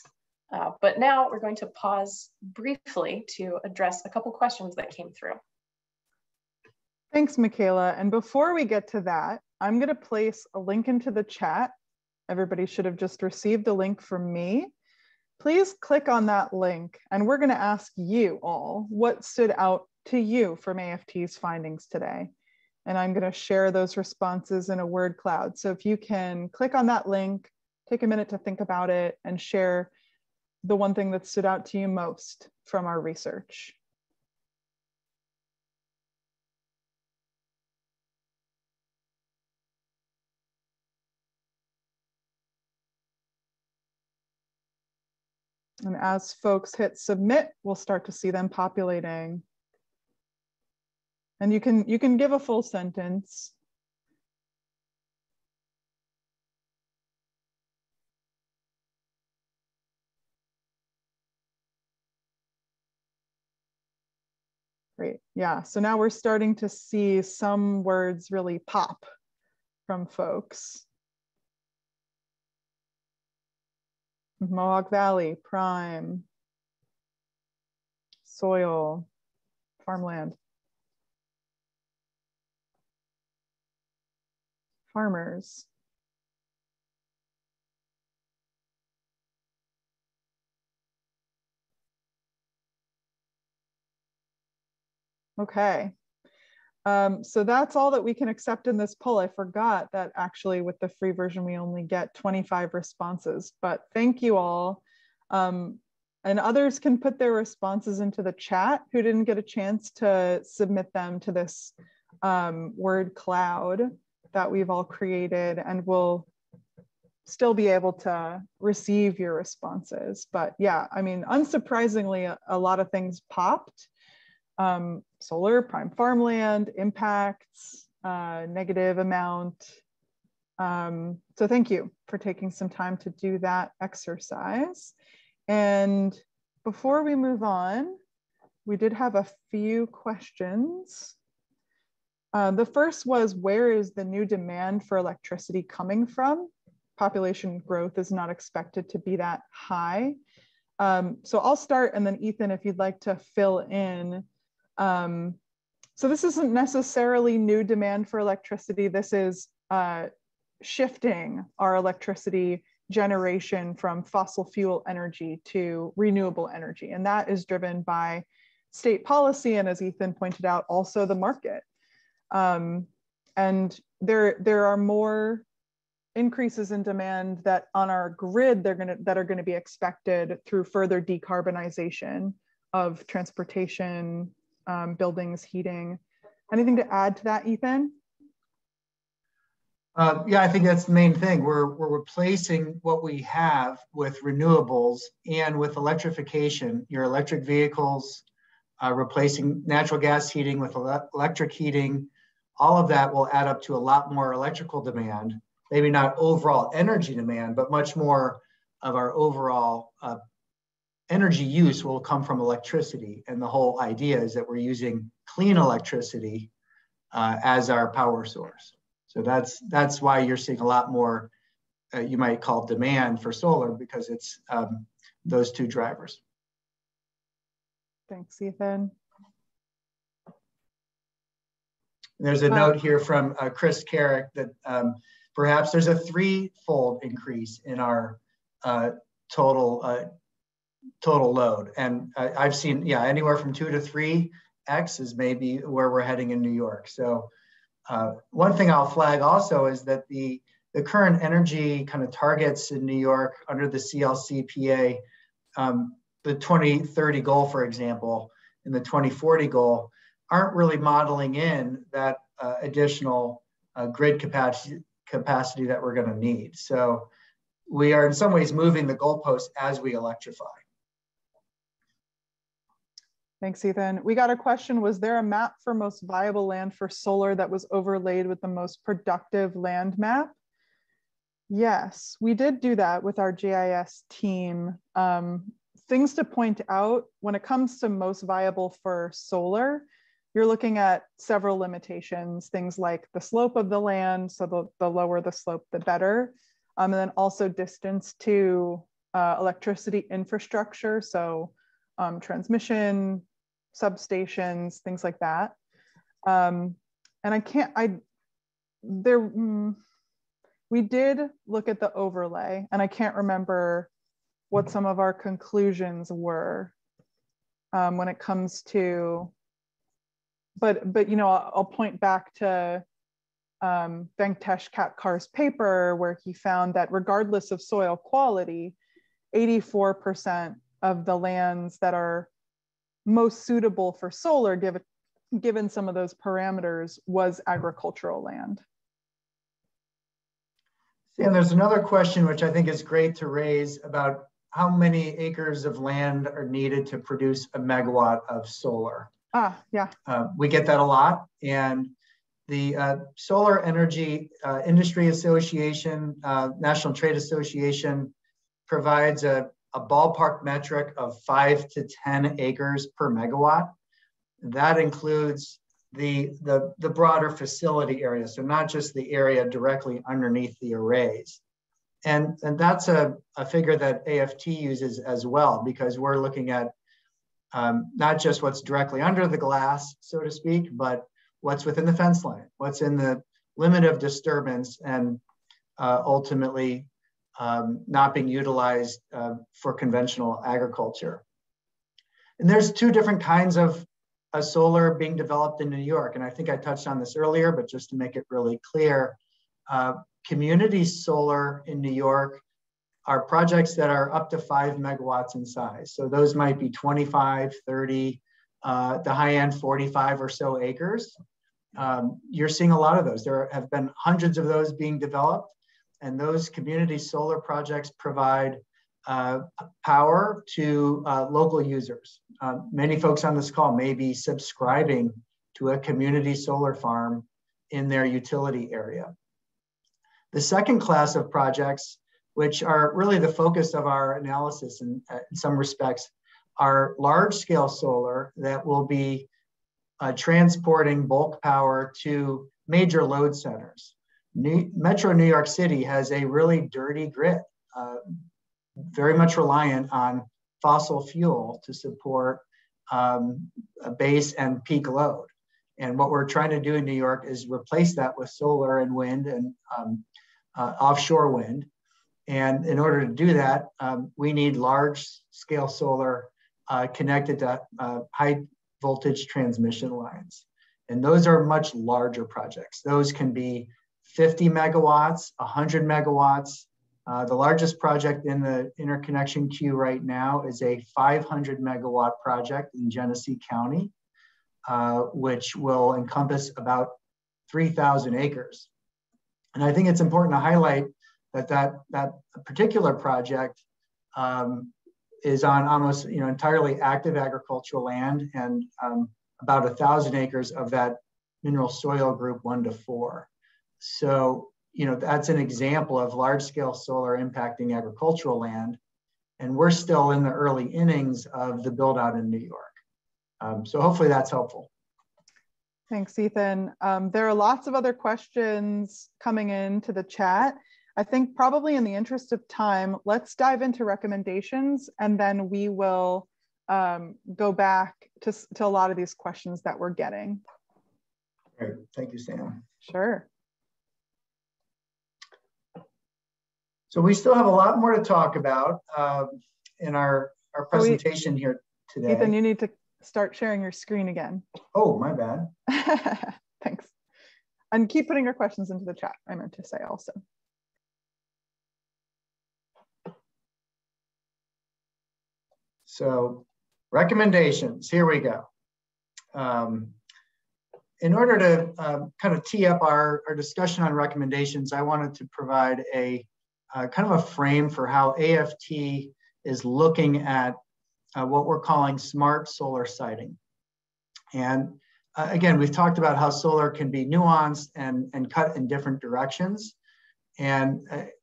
But now we're going to pause briefly to address a couple questions that came through. Thanks, Michaela. And before we get to that, I'm going to place a link into the chat. Everybody should have just received a link from me. Please click on that link, and we're going to ask you all what stood out to you from AFT's findings today. And I'm going to share those responses in a word cloud. So if you can click on that link, take a minute to think about it, and share the one thing that stood out to you most from our research. And as folks hit submit, we'll start to see them populating. And you can give a full sentence. Great, yeah, so now we're starting to see some words really pop from folks. Mohawk Valley, prime, soil, farmland, farmers. Okay. So that's all that we can accept in this poll. I forgot that actually with the free version, we only get 25 responses, but thank you all. And others can put their responses into the chat who didn't get a chance to submit them to this word cloud that we've all created, and we'll still be able to receive your responses. But yeah, I mean, unsurprisingly, a lot of things popped. Solar, prime farmland, impacts, negative amount. So thank you for taking some time to do that exercise. And before we move on, we did have a few questions. The first was, where is the new demand for electricity coming from? Population growth is not expected to be that high. So I'll start, and then Ethan, if you'd like to fill in. So this isn't necessarily new demand for electricity. This is shifting our electricity generation from fossil fuel energy to renewable energy. And that is driven by state policy, and as Ethan pointed out, also the market. And there are more increases in demand that on our grid that are going to be expected through further decarbonization of transportation, buildings, heating. Anything to add to that, Ethan? Yeah, I think that's the main thing. We're replacing what we have with renewables and with electrification. Your electric vehicles, replacing natural gas heating with electric heating. All of that will add up to a lot more electrical demand. Maybe not overall energy demand, but much more of our overall energy use will come from electricity. And the whole idea is that we're using clean electricity as our power source. So that's why you're seeing a lot more, you might call demand for solar, because it's those two drivers. Thanks, Ethan. There's a note here from Chris Carrick that perhaps there's a threefold increase in our total load. And I've seen, yeah, anywhere from 2 to 3x is maybe where we're heading in New York. So one thing I'll flag also is that the current energy kind of targets in New York under the CLCPA, the 2030 goal, for example, and the 2040 goal aren't really modeling in that additional grid capacity that we're going to need. So we are in some ways moving the goalposts as we electrify. Thanks, Ethan. We got a question, was there a map for most viable land for solar that was overlaid with the most productive land map? Yes, we did do that with our GIS team. Things to point out, when it comes to most viable for solar, you're looking at several limitations, things like the slope of the land, so the lower the slope, the better. And then also distance to electricity infrastructure, so transmission, substations, things like that. And we did look at the overlay, and I can't remember what some of our conclusions were when it comes to, but you know, I'll point back to Venkatesh Katkar's paper, where he found that regardless of soil quality, 84% of the lands that are most suitable for solar, given some of those parameters, was agricultural land. And there's another question which I think is great to raise about how many acres of land are needed to produce a megawatt of solar. Yeah. We get that a lot. And the Solar Energy Industry Association, National Trade Association, provides a ballpark metric of 5 to 10 acres per megawatt. That includes the broader facility area, so not just the area directly underneath the arrays. And that's a figure that AFT uses as well, because we're looking at not just what's directly under the glass, so to speak, but what's within the fence line, what's in the limit of disturbance, and ultimately not being utilized for conventional agriculture. And there's two different kinds of solar being developed in New York. And I think I touched on this earlier, but just to make it really clear, community solar in New York are projects that are up to 5 megawatts in size. So those might be 25, 30, the high end 45 or so acres. You're seeing a lot of those. There have been hundreds of those being developed. And those community solar projects provide power to local users. Many folks on this call may be subscribing to a community solar farm in their utility area. The second class of projects, which are really the focus of our analysis in some respects, are large-scale solar that will be transporting bulk power to major load centers. Metro New York City has a really dirty grid, very much reliant on fossil fuel to support a base and peak load. And what we're trying to do in New York is replace that with solar and wind and offshore wind. And in order to do that, we need large scale solar connected to high voltage transmission lines. And those are much larger projects. Those can be 50 megawatts, 100 megawatts. The largest project in the interconnection queue right now is a 500 megawatt project in Genesee County, which will encompass about 3,000 acres. And I think it's important to highlight that particular project is on almost entirely active agricultural land, and about 1,000 acres of that mineral soil group 1 to 4. So that's an example of large-scale solar impacting agricultural land, and we're still in the early innings of the build-out in New York. So hopefully that's helpful. Thanks, Ethan. There are lots of other questions coming into the chat. I think probably in the interest of time, let's dive into recommendations, and then we will go back to a lot of these questions that we're getting. Great, thank you, Sam. Sure. So we still have a lot more to talk about in our presentation here today. Ethan, you need to start sharing your screen again. Oh, my bad. Thanks. And keep putting your questions into the chat, I meant to say also. So recommendations, here we go. In order to kind of tee up our discussion on recommendations, I wanted to provide a kind of a frame for how AFT is looking at what we're calling smart solar siting. And again, we've talked about how solar can be nuanced and cut in different directions. And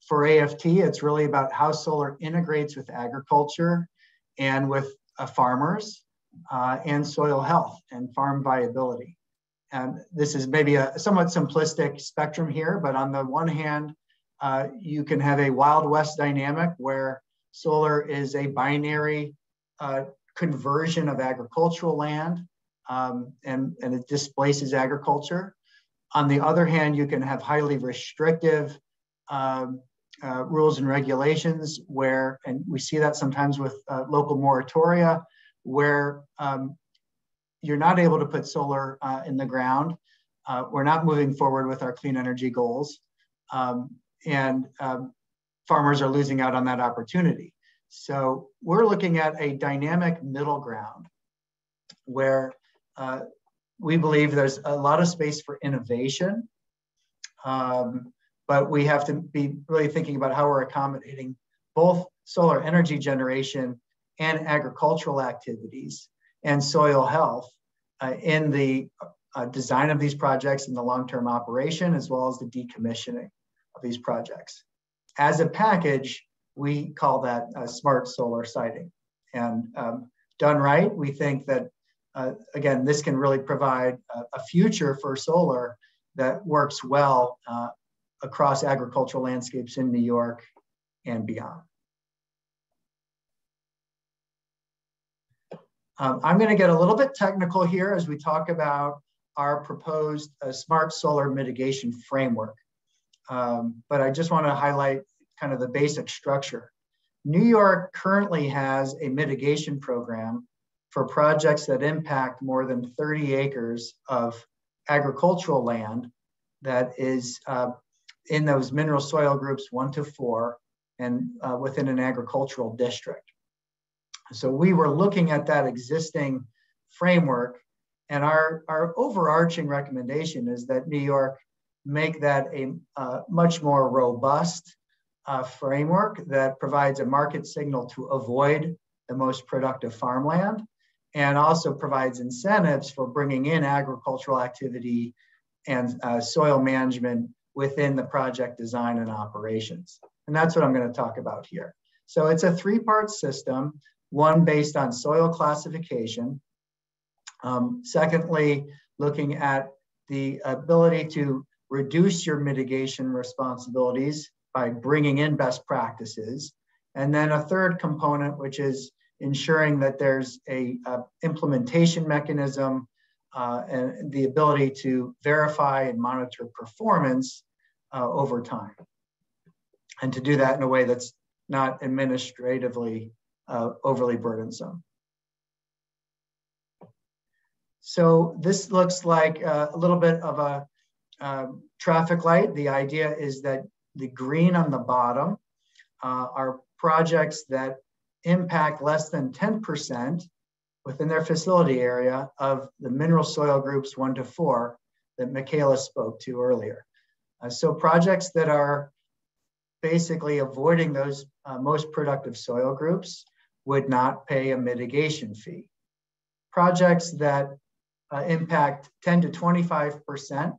for AFT, it's really about how solar integrates with agriculture and with farmers and soil health and farm viability. And this is maybe a somewhat simplistic spectrum here, but on the one hand, you can have a Wild West dynamic where solar is a binary conversion of agricultural land and it displaces agriculture. On the other hand, you can have highly restrictive rules and regulations where, and we see that sometimes with local moratoria, where you're not able to put solar in the ground. We're not moving forward with our clean energy goals. And farmers are losing out on that opportunity. So we're looking at a dynamic middle ground where we believe there's a lot of space for innovation, but we have to be really thinking about how we're accommodating both solar energy generation and agricultural activities and soil health in the design of these projects and the long-term operation, as well as the decommissioning of these projects. As a package, we call that smart solar siting. And done right, we think that, again, this can really provide a future for solar that works well across agricultural landscapes in New York and beyond. I'm going to get a little bit technical here as we talk about our proposed smart solar mitigation framework. But I just want to highlight kind of the basic structure. New York currently has a mitigation program for projects that impact more than 30 acres of agricultural land that is in those mineral soil groups 1 to 4 and within an agricultural district. So we were looking at that existing framework, and our overarching recommendation is that New York make that a much more robust framework that provides a market signal to avoid the most productive farmland, and also provides incentives for bringing in agricultural activity and soil management within the project design and operations. And that's what I'm going to talk about here. So it's a three-part system, one based on soil classification. Secondly, looking at the ability to reduce your mitigation responsibilities by bringing in best practices. And then a third component, which is ensuring that there's a implementation mechanism and the ability to verify and monitor performance over time. And to do that in a way that's not administratively overly burdensome. So this looks like a little bit of a traffic light. The idea is that the green on the bottom are projects that impact less than 10% within their facility area of the mineral soil groups 1 to 4 that Michaela spoke to earlier. So projects that are basically avoiding those most productive soil groups would not pay a mitigation fee. Projects that impact 10 to 25%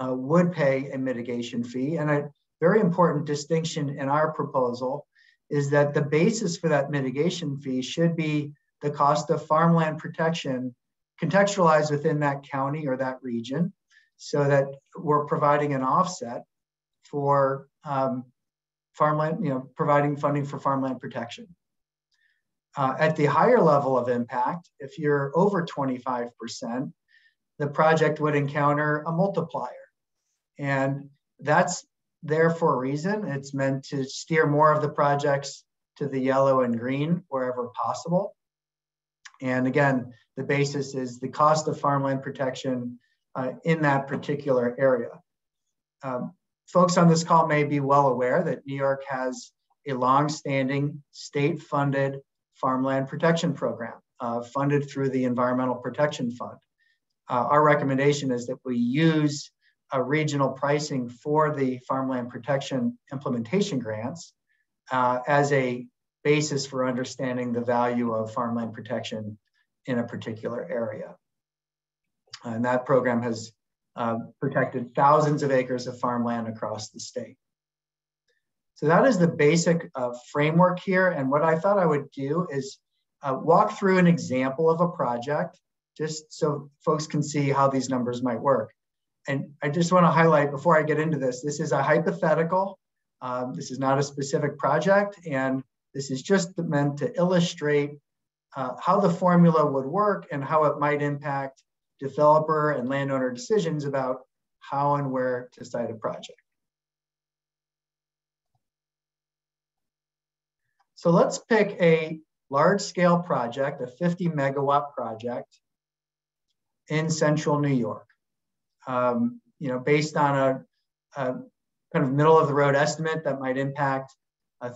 would pay a mitigation fee. And a very important distinction in our proposal is that the basis for that mitigation fee should be the cost of farmland protection contextualized within that county or that region, so that we're providing an offset for farmland, providing funding for farmland protection. At the higher level of impact, if you're over 25%, the project would encounter a multiplier. And that's there for a reason. It's meant to steer more of the projects to the yellow and green wherever possible. And again, the basis is the cost of farmland protection in that particular area. Folks on this call may be well aware that New York has a long-standing state-funded farmland protection program funded through the Environmental Protection Fund. Our recommendation is that we use regional pricing for the farmland protection implementation grants as a basis for understanding the value of farmland protection in a particular area. And that program has protected thousands of acres of farmland across the state. So that is the basic framework here. And what I thought I would do is walk through an example of a project, just so folks can see how these numbers might work. And I just want to highlight before I get into this, this is a hypothetical. This is not a specific project. And this is just meant to illustrate how the formula would work and how it might impact developer and landowner decisions about how and where to site a project. So let's pick a large-scale project, a 50-megawatt project in central New York. Based on a kind of middle-of-the-road estimate that might impact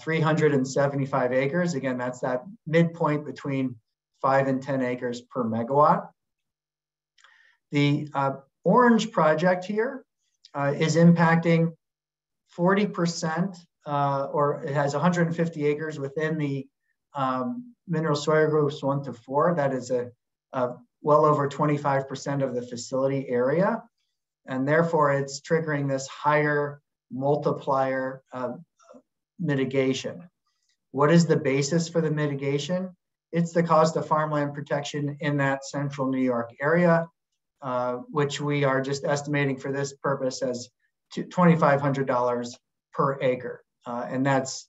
375 acres. Again, that's that midpoint between 5 and 10 acres per megawatt. The orange project here is impacting 40%, or it has 150 acres within the mineral soil groups 1 to 4. That is a well over 25% of the facility area. And therefore it's triggering this higher multiplier mitigation. What is the basis for the mitigation? It's the cost of farmland protection in that central New York area, which we are just estimating for this purpose as $2,500 per acre. And that's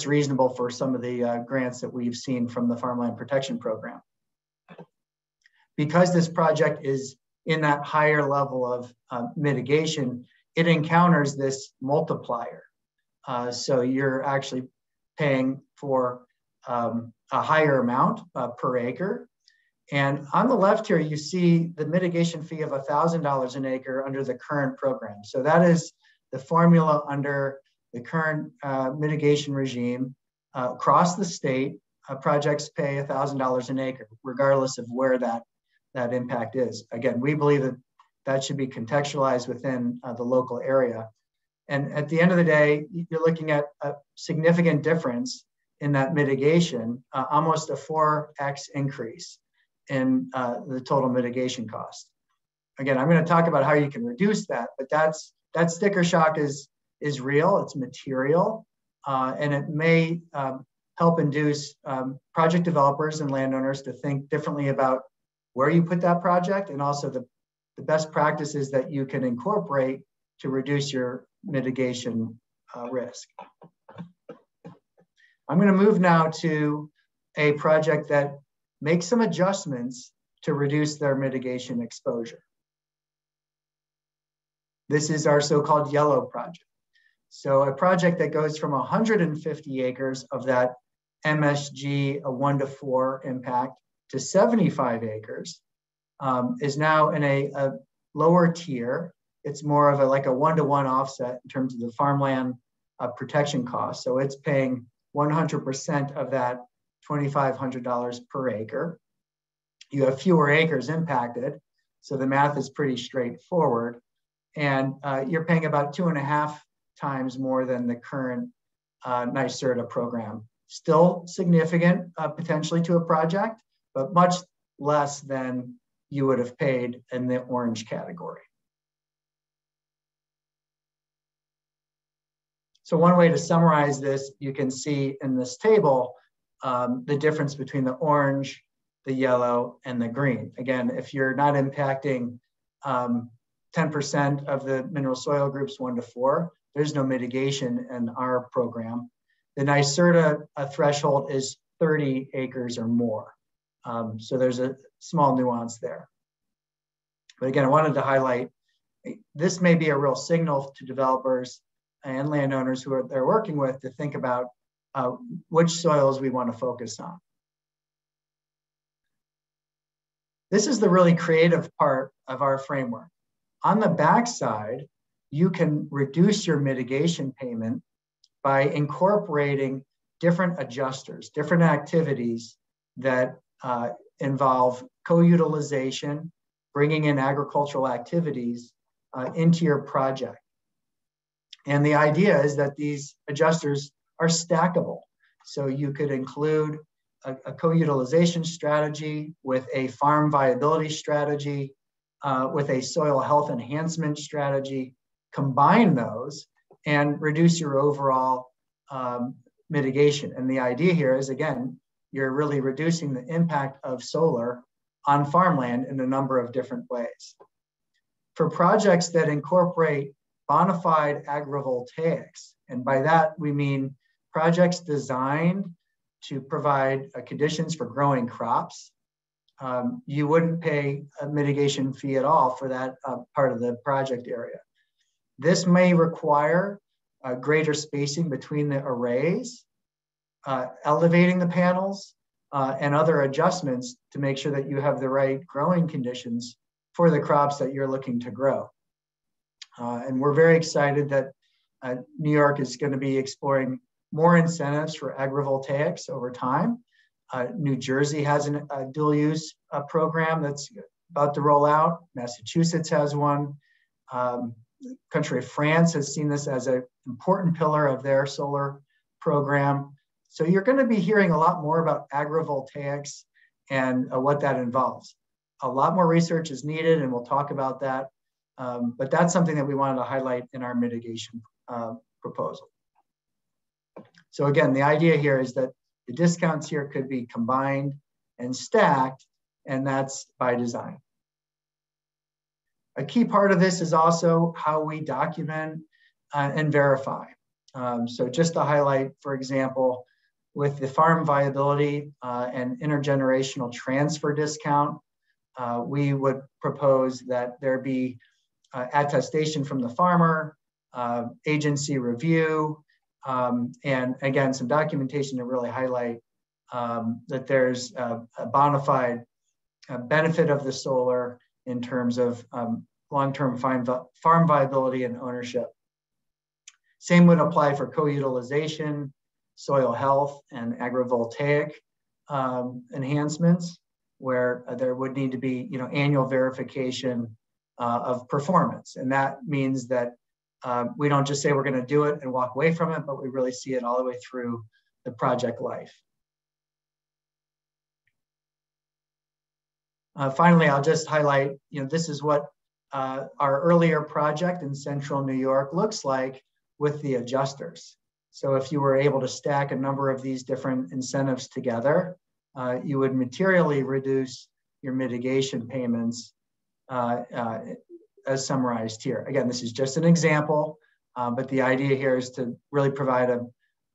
reasonable for some of the grants that we've seen from the Farmland Protection Program. Because this project is in that higher level of mitigation, it encounters this multiplier. So you're actually paying for a higher amount per acre. And on the left here, you see the mitigation fee of $1,000 an acre under the current program. So that is the formula under the current mitigation regime. Across the state, projects pay $1,000 an acre, regardless of where that impact is. Again, we believe that that should be contextualized within the local area. And at the end of the day, you're looking at a significant difference in that mitigation, almost a 4x increase in the total mitigation cost. Again, I'm going to talk about how you can reduce that, but that sticker shock is real, it's material, and it may help induce project developers and landowners to think differently about where you put that project, and also the best practices that you can incorporate to reduce your mitigation risk. I'm going to move now to a project that makes some adjustments to reduce their mitigation exposure. This is our so-called yellow project. So a project that goes from 150 acres of that MSG, a 1:4 impact, to 75 acres is now in a lower tier. It's more of like a 1-to-1 offset in terms of the farmland protection cost. So it's paying 100% of that $2,500 per acre. You have fewer acres impacted, so the math is pretty straightforward. And you're paying about 2.5 times more than the current NYSERDA program. Still significant potentially to a project, but much less than you would have paid in the orange category. So one way to summarize this, you can see in this table, the difference between the orange, the yellow, and the green. Again, if you're not impacting 10% of the mineral soil groups 1-4, there's no mitigation in our program. The NYSERDA threshold is 30 acres or more. So there's a small nuance there. But again, I wanted to highlight, this may be a real signal to developers and landowners who they're working with to think about which soils we want to focus on. This is the really creative part of our framework. On the backside, you can reduce your mitigation payment by incorporating different adjusters, different activities that involve co-utilization, bringing in agricultural activities into your project. And the idea is that these adjusters are stackable. So you could include a co-utilization strategy with a farm viability strategy, with a soil health enhancement strategy, combine those and reduce your overall mitigation. And the idea here is, again, you're really reducing the impact of solar on farmland in a number of different ways. For projects that incorporate bona fide agrivoltaics, and by that we mean projects designed to provide conditions for growing crops, you wouldn't pay a mitigation fee at all for that part of the project area. This may require greater spacing between the arrays, elevating the panels, and other adjustments to make sure that you have the right growing conditions for the crops that you're looking to grow. And we're very excited that New York is going to be exploring more incentives for agrivoltaics over time. New Jersey has a dual use program that's about to roll out. Massachusetts has one. The country of France has seen this as an important pillar of their solar program. So you're going to be hearing a lot more about agrivoltaics and what that involves. A lot more research is needed, and we'll talk about that. But that's something that we wanted to highlight in our mitigation proposal. So again, the idea here is that the discounts here could be combined and stacked, and that's by design. A key part of this is also how we document and verify. So just to highlight, for example, with the farm viability and intergenerational transfer discount, we would propose that there be attestation from the farmer, agency review, and again, some documentation to really highlight that there's a bona fide benefit of the solar in terms of long-term farm viability and ownership. Same would apply for co-utilization, soil health, and agrivoltaic enhancements, where there would need to be annual verification of performance. And that means that we don't just say we're going to do it and walk away from it, but we really see it all the way through the project life. Finally, I'll just highlight, this is what our earlier project in Central New York looks like with the adjusters. So if you were able to stack a number of these different incentives together, you would materially reduce your mitigation payments as summarized here. Again, this is just an example, but the idea here is to really provide a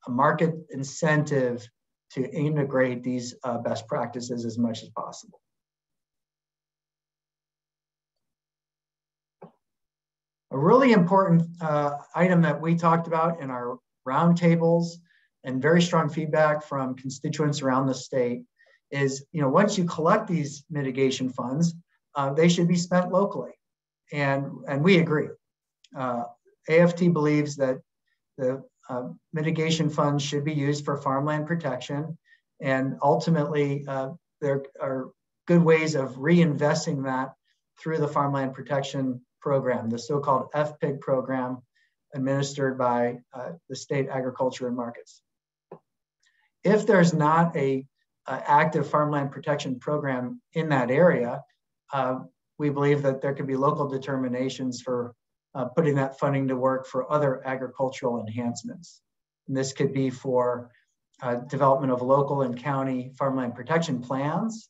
market incentive to integrate these best practices as much as possible. A really important item that we talked about in our roundtables and very strong feedback from constituents around the state is, once you collect these mitigation funds, they should be spent locally. And we agree. AFT believes that the mitigation funds should be used for farmland protection. And ultimately, there are good ways of reinvesting that through the farmland protection program, the so-called FPIG program administered by the state agriculture and markets. If there's not a active farmland protection program in that area, we believe that there could be local determinations for putting that funding to work for other agricultural enhancements. And this could be for development of local and county farmland protection plans,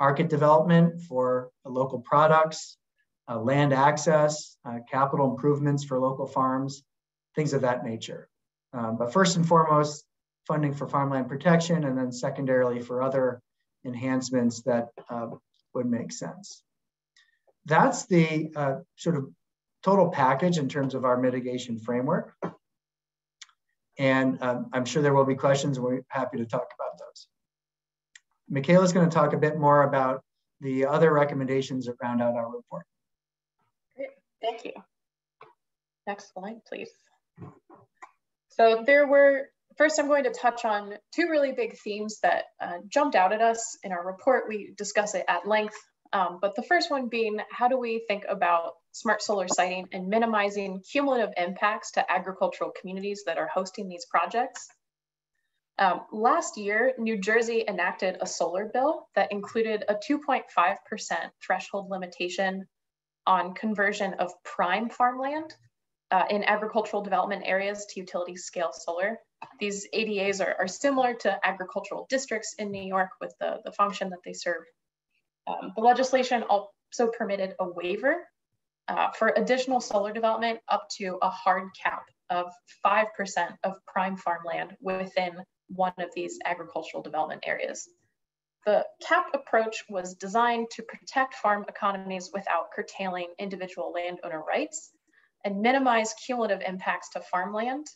market development for local products, land access, capital improvements for local farms, things of that nature. But first and foremost, funding for farmland protection, and then secondarily for other enhancements that would make sense. That's the sort of total package in terms of our mitigation framework. And I'm sure there will be questions, and we're happy to talk about those. Michaela's going to talk a bit more about the other recommendations that round out our report. Great, thank you. Next slide, please. So first I'm going to touch on two really big themes that jumped out at us in our report. We discuss it at length, but the first one being, how do we think about smart solar siting and minimizing cumulative impacts to agricultural communities that are hosting these projects? Last year, New Jersey enacted a solar bill that included a 2.5% threshold limitation on conversion of prime farmland in agricultural development areas to utility scale solar. These ADAs are similar to agricultural districts in New York with the function that they serve. The legislation also permitted a waiver for additional solar development up to a hard cap of 5% of prime farmland within one of these agricultural development areas. The cap approach was designed to protect farm economies without curtailing individual landowner rights and minimize cumulative impacts to farmland,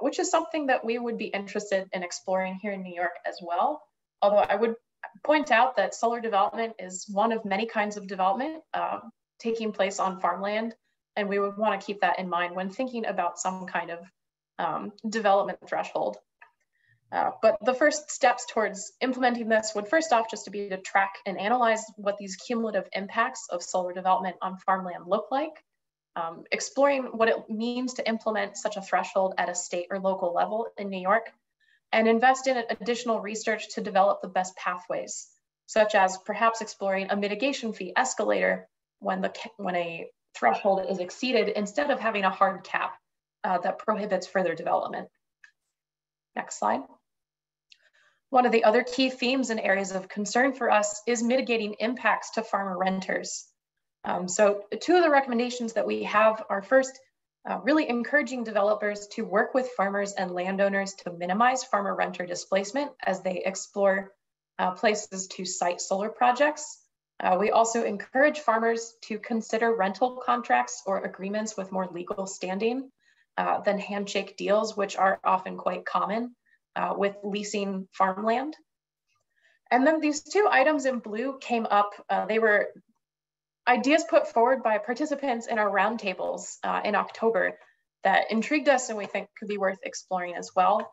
which is something that we would be interested in exploring here in New York as well. Although I would point out that solar development is one of many kinds of development taking place on farmland, and we would want to keep that in mind when thinking about some kind of development threshold. But the first steps towards implementing this would first off just to be to track and analyze what these cumulative impacts of solar development on farmland look like, exploring what it means to implement such a threshold at a state or local level in New York, and invest in additional research to develop the best pathways, such as perhaps exploring a mitigation fee escalator when a threshold is exceeded instead of having a hard cap that prohibits further development. Next slide. One of the other key themes and areas of concern for us is mitigating impacts to farmer renters. So two of the recommendations that we have are first, really encouraging developers to work with farmers and landowners to minimize farmer renter displacement as they explore places to site solar projects. We also encourage farmers to consider rental contracts or agreements with more legal standing than handshake deals, which are often quite common with leasing farmland. And then these two items in blue came up. They were ideas put forward by participants in our roundtables in October that intrigued us and we think could be worth exploring as well.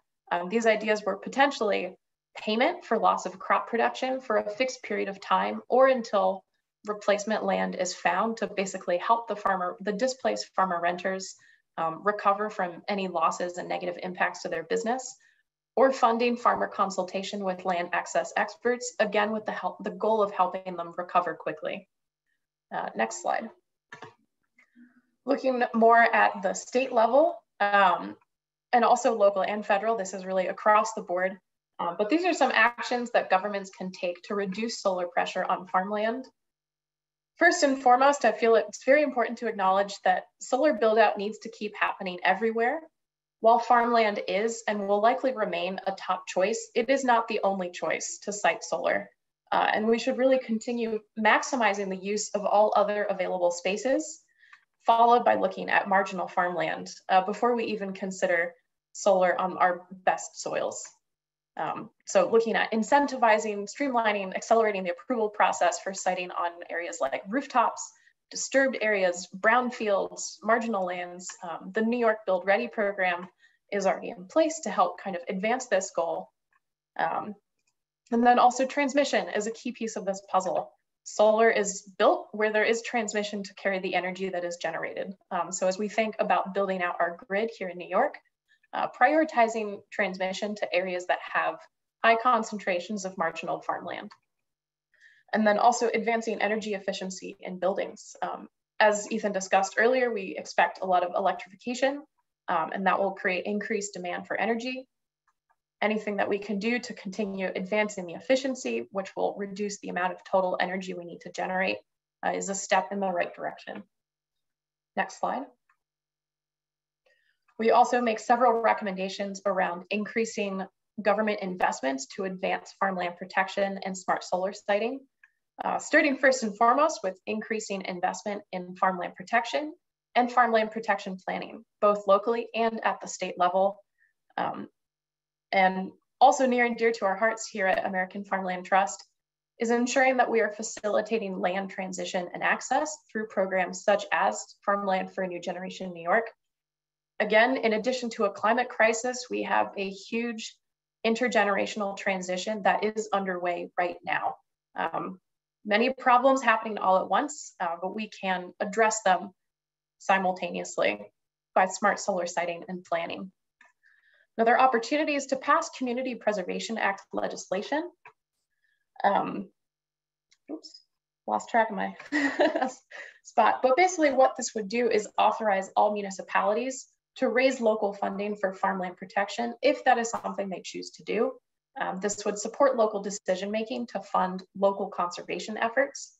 These ideas were potentially payment for loss of crop production for a fixed period of time or until replacement land is found to basically help the displaced farmer renters recover from any losses and negative impacts to their business, or funding farmer consultation with land access experts, again with the goal of helping them recover quickly. Next slide. Looking more at the state level, and also local and federal, this is really across the board. But these are some actions that governments can take to reduce solar pressure on farmland. First and foremost, I feel it's very important to acknowledge that solar build out needs to keep happening everywhere. While farmland is and will likely remain a top choice, it is not the only choice to site solar. And we should really continue maximizing the use of all other available spaces, followed by looking at marginal farmland before we even consider solar on our best soils. So looking at incentivizing, streamlining, accelerating the approval process for siting on areas like rooftops, disturbed areas, brownfields, marginal lands. The New York Build Ready program is already in place to help kind of advance this goal. And then also transmission is a key piece of this puzzle. Solar is built where there is transmission to carry the energy that is generated. So as we think about building out our grid here in New York, prioritizing transmission to areas that have high concentrations of marginal farmland. And then also advancing energy efficiency in buildings. As Ethan discussed earlier, we expect a lot of electrification, and that will create increased demand for energy. Anything that we can do to continue advancing the efficiency, which will reduce the amount of total energy we need to generate, is a step in the right direction. Next slide. We also make several recommendations around increasing government investments to advance farmland protection and smart solar siting. Starting first and foremost with increasing investment in farmland protection and farmland protection planning, both locally and at the state level. And also near and dear to our hearts here at American Farmland Trust is ensuring that we are facilitating land transition and access through programs such as Farmland for a New Generation New York. Again, in addition to a climate crisis, we have a huge intergenerational transition that is underway right now. Many problems happening all at once, but we can address them simultaneously by smart solar siting and planning. Another opportunity is to pass Community Preservation Act legislation. Oops, lost track of my spot. But basically what this would do is authorize all municipalities to raise local funding for farmland protection if that is something they choose to do. This would support local decision-making to fund local conservation efforts.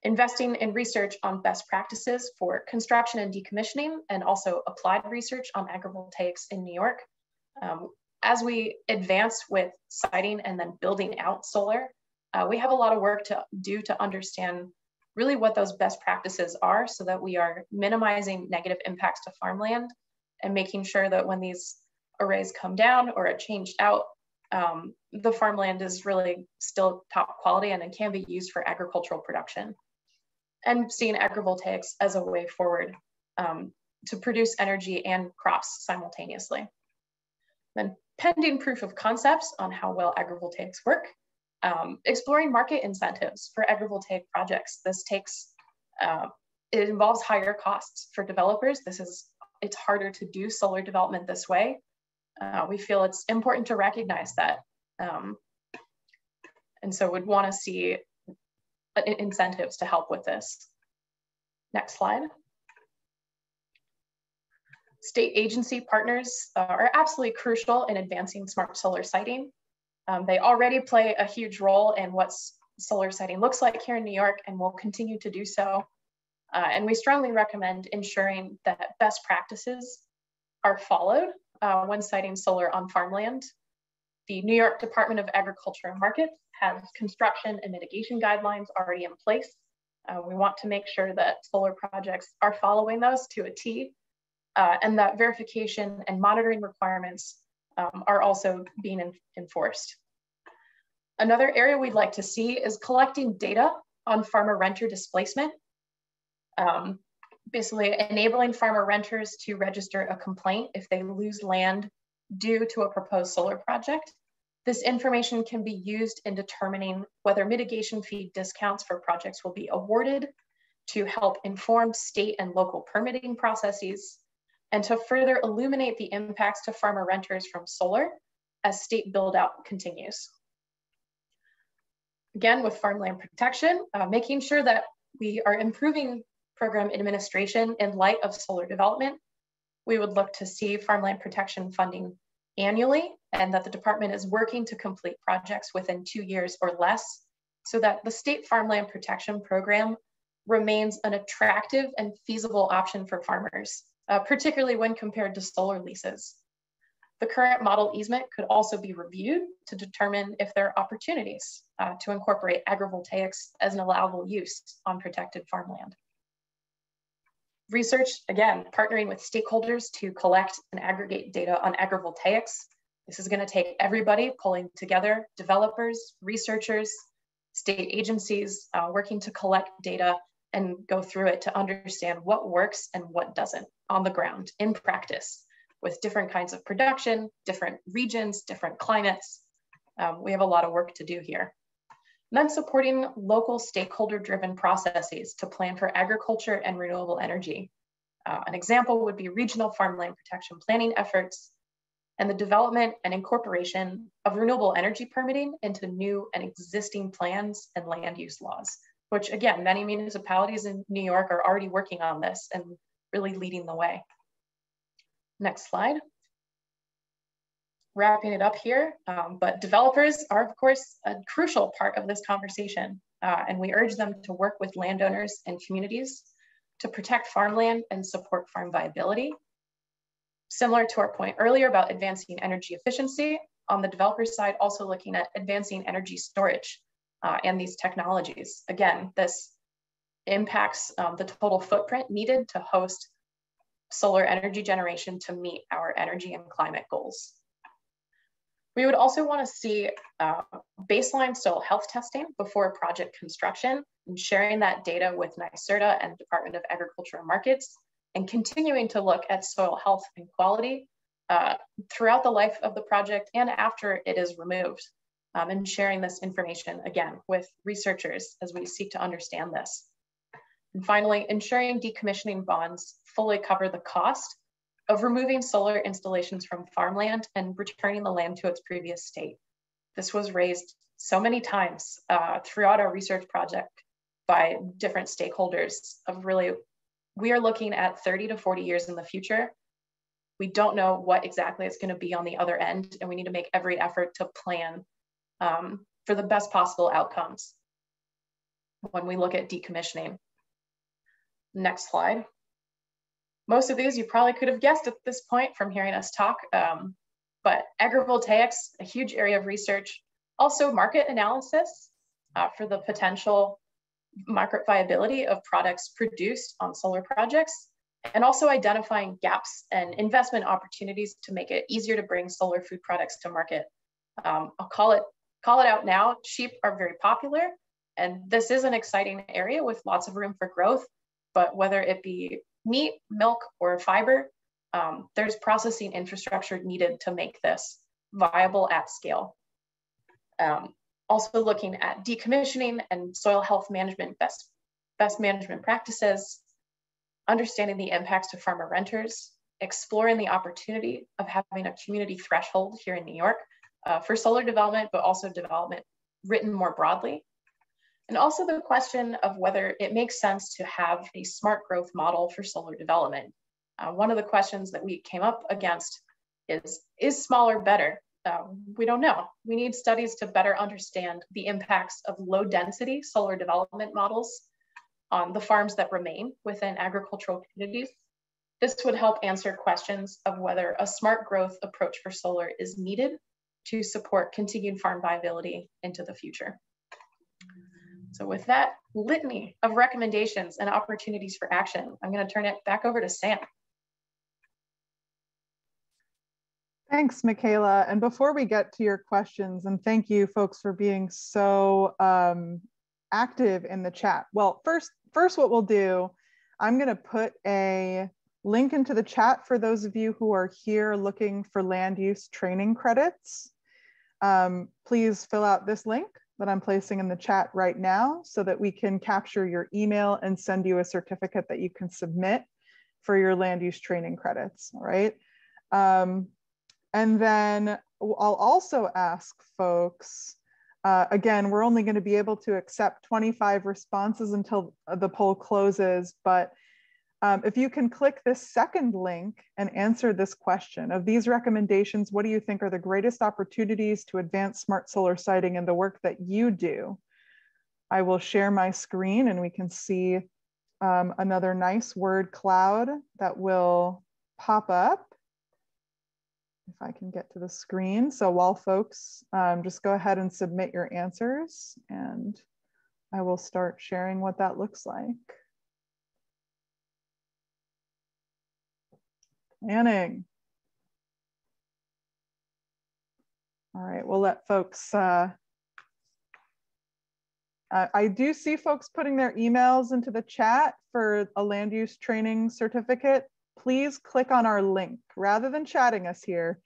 Investing in research on best practices for construction and decommissioning, and also applied research on agrivoltaics in New York. As we advance with siting and then building out solar, we have a lot of work to do to understand really what those best practices are so that we are minimizing negative impacts to farmland and making sure that when these arrays come down or are changed out, the farmland is really still top quality and it can be used for agricultural production. And seeing agrivoltaics as a way forward to produce energy and crops simultaneously. Then pending proof of concepts on how well agrivoltaics work, exploring market incentives for agrivoltaic projects. This takes, it involves higher costs for developers. It's harder to do solar development this way. We feel it's important to recognize that. And so we'd want to see incentives to help with this. Next slide. State agency partners are absolutely crucial in advancing smart solar siting. They already play a huge role in what solar siting looks like here in New York and will continue to do so. And we strongly recommend ensuring that best practices are followed when siting solar on farmland. The New York Department of Agriculture and Markets has construction and mitigation guidelines already in place. We want to make sure that solar projects are following those to a T, and that verification and monitoring requirements are also being enforced. Another area we'd like to see is collecting data on farmer renter displacement. Basically enabling farmer renters to register a complaint if they lose land due to a proposed solar project. This information can be used in determining whether mitigation fee discounts for projects will be awarded, to help inform state and local permitting processes, and to further illuminate the impacts to farmer renters from solar as state build out continues. Again, with farmland protection, making sure that we are improving program administration in light of solar development, we would look to see farmland protection funding annually, and that the department is working to complete projects within 2 years or less, so that the state farmland protection program remains an attractive and feasible option for farmers, particularly when compared to solar leases. The current model easement could also be reviewed to determine if there are opportunities to incorporate agrivoltaics as an allowable use on protected farmland. Research, again, partnering with stakeholders to collect and aggregate data on agrivoltaics. This is going to take everybody pulling together, developers, researchers, state agencies, working to collect data and go through it to understand what works and what doesn't on the ground in practice with different kinds of production, different regions, different climates. We have a lot of work to do here. And then supporting local stakeholder-driven processes to plan for agriculture and renewable energy. An example would be regional farmland protection planning efforts and the development and incorporation of renewable energy permitting into new and existing plans and land use laws, which again, many municipalities in New York are already working on this and really leading the way. Next slide. Wrapping it up here, but developers are of course a crucial part of this conversation, and we urge them to work with landowners and communities to protect farmland and support farm viability. Similar to our point earlier about advancing energy efficiency, on the developer side, also looking at advancing energy storage and these technologies. Again, this impacts the total footprint needed to host solar energy generation to meet our energy and climate goals. We would also want to see baseline soil health testing before project construction and sharing that data with NYSERDA and Department of Agriculture and Markets, and continuing to look at soil health and quality throughout the life of the project and after it is removed, and sharing this information again with researchers as we seek to understand this. And finally, ensuring decommissioning bonds fully cover the cost of removing solar installations from farmland and returning the land to its previous state. This was raised so many times throughout our research project by different stakeholders of really, we are looking at 30 to 40 years in the future. We don't know what exactly it's going to be on the other end, and we need to make every effort to plan for the best possible outcomes when we look at decommissioning. Next slide. Most of these you probably could have guessed at this point from hearing us talk, but agrivoltaics, a huge area of research. Also market analysis for the potential market viability of products produced on solar projects, and also identifying gaps and investment opportunities to make it easier to bring solar food products to market. I'll call it out now, sheep are very popular, and this is an exciting area with lots of room for growth, but whether it be meat, milk, or fiber, there's processing infrastructure needed to make this viable at scale. Also looking at decommissioning and soil health management best management practices, understanding the impacts to farmer renters, exploring the opportunity of having a community threshold here in New York for solar development, but also development written more broadly. And also the question of whether it makes sense to have a smart growth model for solar development. One of the questions that we came up against is smaller better? We don't know. We need studies to better understand the impacts of low density solar development models on the farms that remain within agricultural communities. This would help answer questions of whether a smart growth approach for solar is needed to support continued farm viability into the future. So with that litany of recommendations and opportunities for action, I'm going to turn it back over to Sam. Thanks, Michaela. And before we get to your questions, and thank you folks for being so active in the chat. Well, first what we'll do, I'm going to put a link into the chat for those of you who are here looking for land use training credits. please fill out this link that I'm placing in the chat right now so that we can capture your email and send you a certificate that you can submit for your land use training credits, all right? And then I'll also ask folks, again, we're only going to be able to accept 25 responses until the poll closes, but if you can click this second link and answer this question, of these recommendations, what do you think are the greatest opportunities to advance smart solar siting in the work that you do? I will share my screen and we can see another nice word cloud that will pop up. If I can get to the screen. So while folks just go ahead and submit your answers and I will start sharing what that looks like. Planning. All right, we'll let folks, I do see folks putting their emails into the chat for a land use training certificate. Please click on our link rather than chatting us here.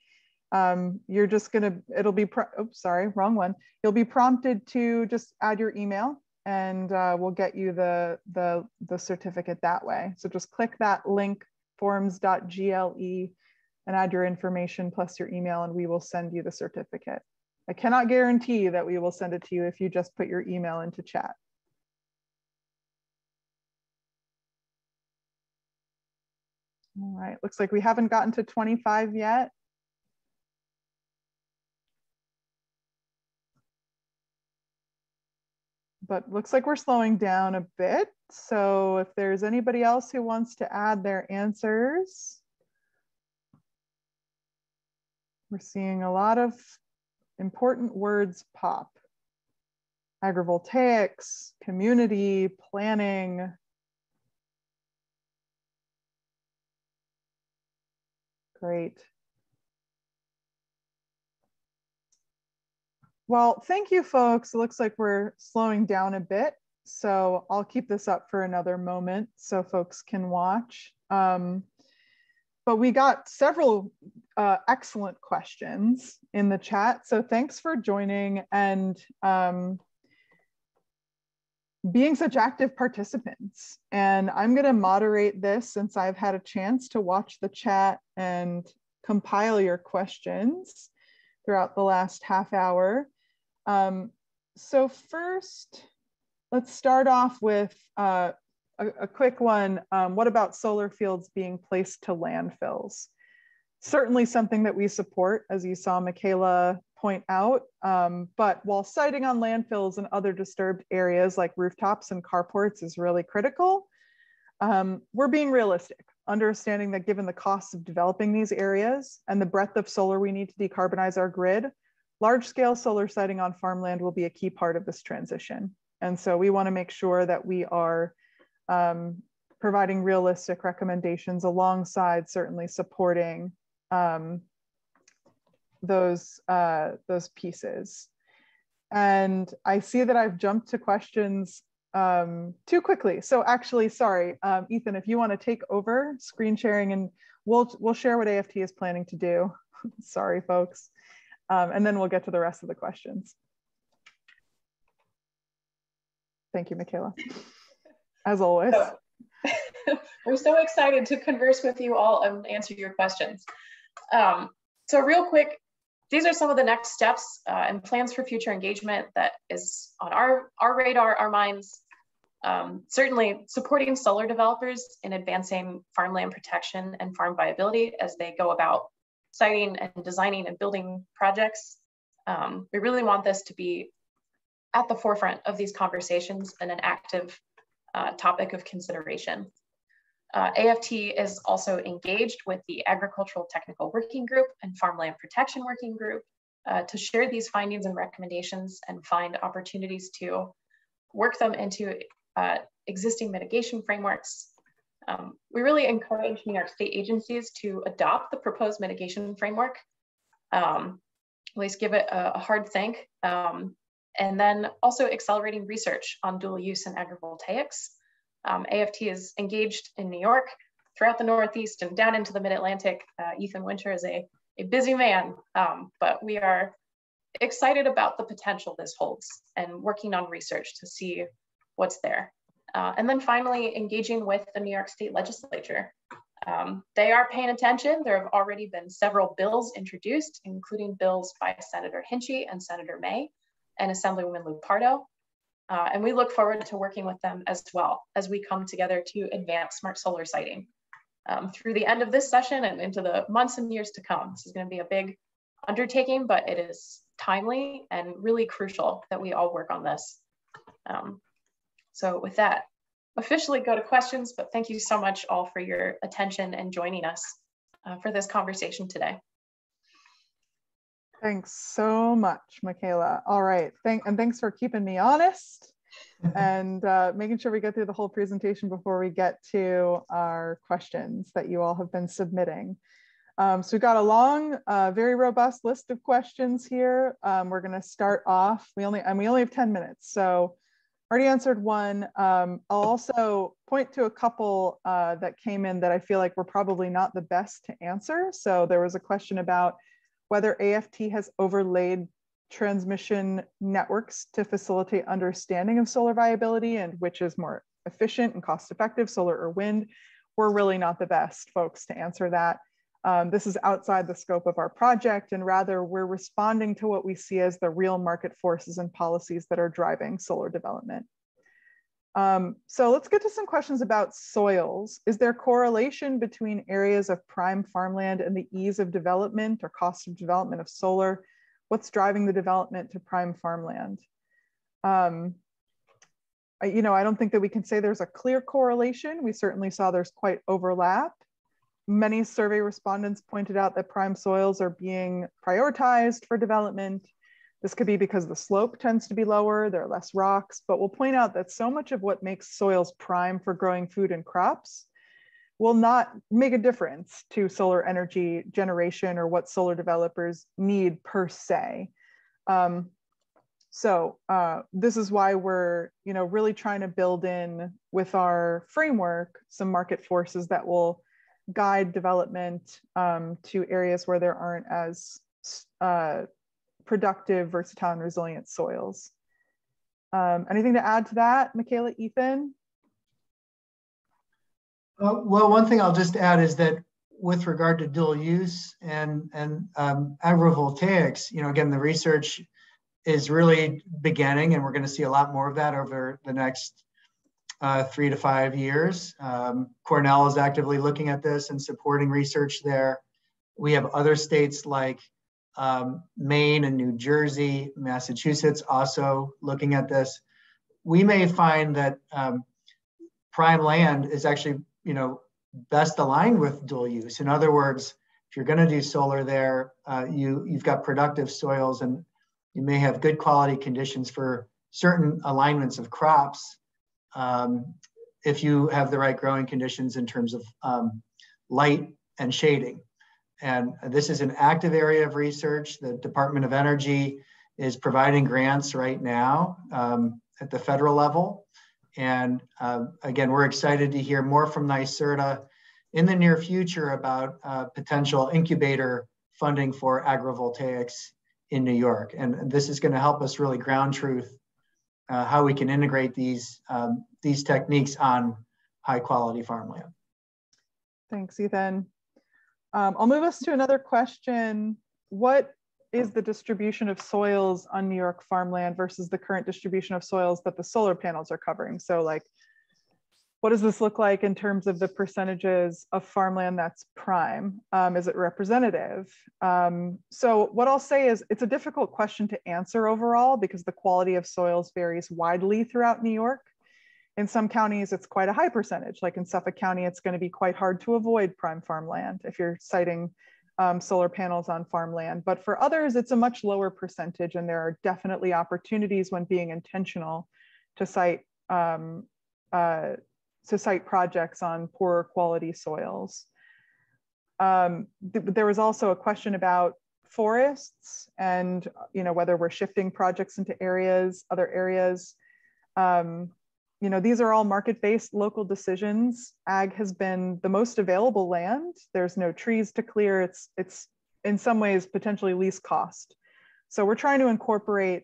You're just gonna, it'll be, oops, sorry, wrong one. You'll be prompted to just add your email and we'll get you the certificate that way. So just click that link, forms.gle, and add your information plus your email and we will send you the certificate. I cannot guarantee that we will send it to you if you just put your email into chat. All right, looks like we haven't gotten to 25 yet. But looks like we're slowing down a bit. So if there's anybody else who wants to add their answers, we're seeing a lot of important words pop. Agrivoltaics, community, planning. Great. Well, thank you, folks. It looks like we're slowing down a bit. So I'll keep this up for another moment so folks can watch. But we got several excellent questions in the chat. So thanks for joining and being such active participants. And I'm going to moderate this since I've had a chance to watch the chat and compile your questions throughout the last half hour. So first, let's start off with a quick one. What about solar fields being placed to landfills? Certainly something that we support, as you saw Michaela point out. But while siting on landfills and other disturbed areas like rooftops and carports is really critical, we're being realistic, understanding that given the costs of developing these areas and the breadth of solar we need to decarbonize our grid, large-scale solar siting on farmland will be a key part of this transition. And so we want to make sure that we are providing realistic recommendations alongside certainly supporting those pieces. And I see that I've jumped to questions too quickly. So actually, sorry, Ethan, if you want to take over screen sharing and we'll share what AFT is planning to do. Sorry, folks. And then we'll get to the rest of the questions. Thank you, Michaela. As always. We're so excited to converse with you all and answer your questions. So real quick, these are some of the next steps and plans for future engagement that is on our radar, our minds. Certainly supporting solar developers in advancing farmland protection and farm viability as they go about siting and designing and building projects. We really want this to be at the forefront of these conversations and an active topic of consideration. AFT is also engaged with the Agricultural Technical Working Group and Farmland Protection Working Group to share these findings and recommendations and find opportunities to work them into existing mitigation frameworks. We really encourage New York State agencies to adopt the proposed mitigation framework, at least give it a hard think, and then also accelerating research on dual use and agrivoltaics. AFT is engaged in New York, throughout the Northeast and down into the Mid-Atlantic. Ethan Winter is a busy man, but we are excited about the potential this holds and working on research to see what's there. And then finally, engaging with the New York State Legislature. They are paying attention. There have already been several bills introduced, including bills by Senator Hinchey and Senator May and Assemblywoman Lupardo. And we look forward to working with them as well as we come together to advance smart solar siting through the end of this session and into the months and years to come. This is going to be a big undertaking, but it is timely and really crucial that we all work on this. So with that, officially go to questions, but thank you so much all for your attention and joining us for this conversation today. Thanks so much, Michaela. All right, thanks for keeping me honest and making sure we get through the whole presentation before we get to our questions that you all have been submitting. So we've got a long, very robust list of questions here. We're gonna start off, we only have 10 minutes, so already answered one. I'll also point to a couple that came in that I feel like were probably not the best to answer. So there was a question about whether AFT has overlaid transmission networks to facilitate understanding of solar viability and which is more efficient and cost effective, solar or wind. We're really not the best folks to answer that. This is outside the scope of our project, and rather we're responding to what we see as the real market forces and policies that are driving solar development. So let's get to some questions about soils. Is there correlation between areas of prime farmland and the ease of development or cost of development of solar? What's driving the development to prime farmland? I don't think that we can say there's a clear correlation. We certainly saw there's quite overlap. Many survey respondents pointed out that prime soils are being prioritized for development. This could be because the slope tends to be lower, there are less rocks, but we'll point out that so much of what makes soils prime for growing food and crops will not make a difference to solar energy generation or what solar developers need per se. This is why we're really trying to build in with our framework some market forces that will guide development to areas where there aren't as productive, versatile, and resilient soils. Anything to add to that, Michaela, Ethan? Well, one thing I'll just add is that with regard to dual use and agrivoltaics, again, the research is really beginning, and we're going to see a lot more of that over the next 3 to 5 years. Cornell is actively looking at this and supporting research there. We have other states like Maine and New Jersey, Massachusetts also looking at this. We may find that prime land is actually, best aligned with dual use. In other words, if you're going to do solar there, you've got productive soils and you may have good quality conditions for certain alignments of crops if you have the right growing conditions in terms of light and shading. And this is an active area of research. The Department of Energy is providing grants right now at the federal level. And again, we're excited to hear more from NYSERDA in the near future about potential incubator funding for agrivoltaics in New York. And this is going to help us really ground truth how we can integrate these techniques on high quality farmland. Thanks, Ethan. I'll move us to another question. What is the distribution of soils on New York farmland versus the current distribution of soils that the solar panels are covering? So what does this look like in terms of the percentages of farmland that's prime? Is it representative? So what I'll say is it's a difficult question to answer overall because the quality of soils varies widely throughout New York. In some counties, it's quite a high percentage. Like in Suffolk County, it's going to be quite hard to avoid prime farmland if you're siting solar panels on farmland. But for others, it's a much lower percentage, and there are definitely opportunities when being intentional to site projects on poorer quality soils. There was also a question about forests and whether we're shifting projects into other areas. These are all market-based local decisions. Ag has been the most available land. There's no trees to clear. It's in some ways potentially least cost So we're trying to incorporate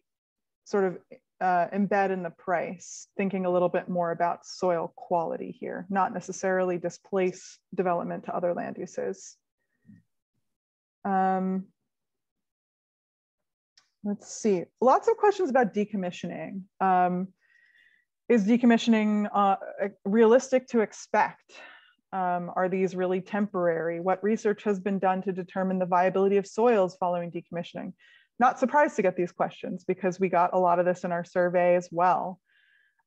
sort of embed in the price, thinking a little bit more about soil quality here, not necessarily displace development to other land uses. Let's see, lots of questions about decommissioning. Is decommissioning realistic to expect? Are these really temporary? What research has been done to determine the viability of soils following decommissioning? Not surprised to get these questions because we got a lot of this in our survey as well.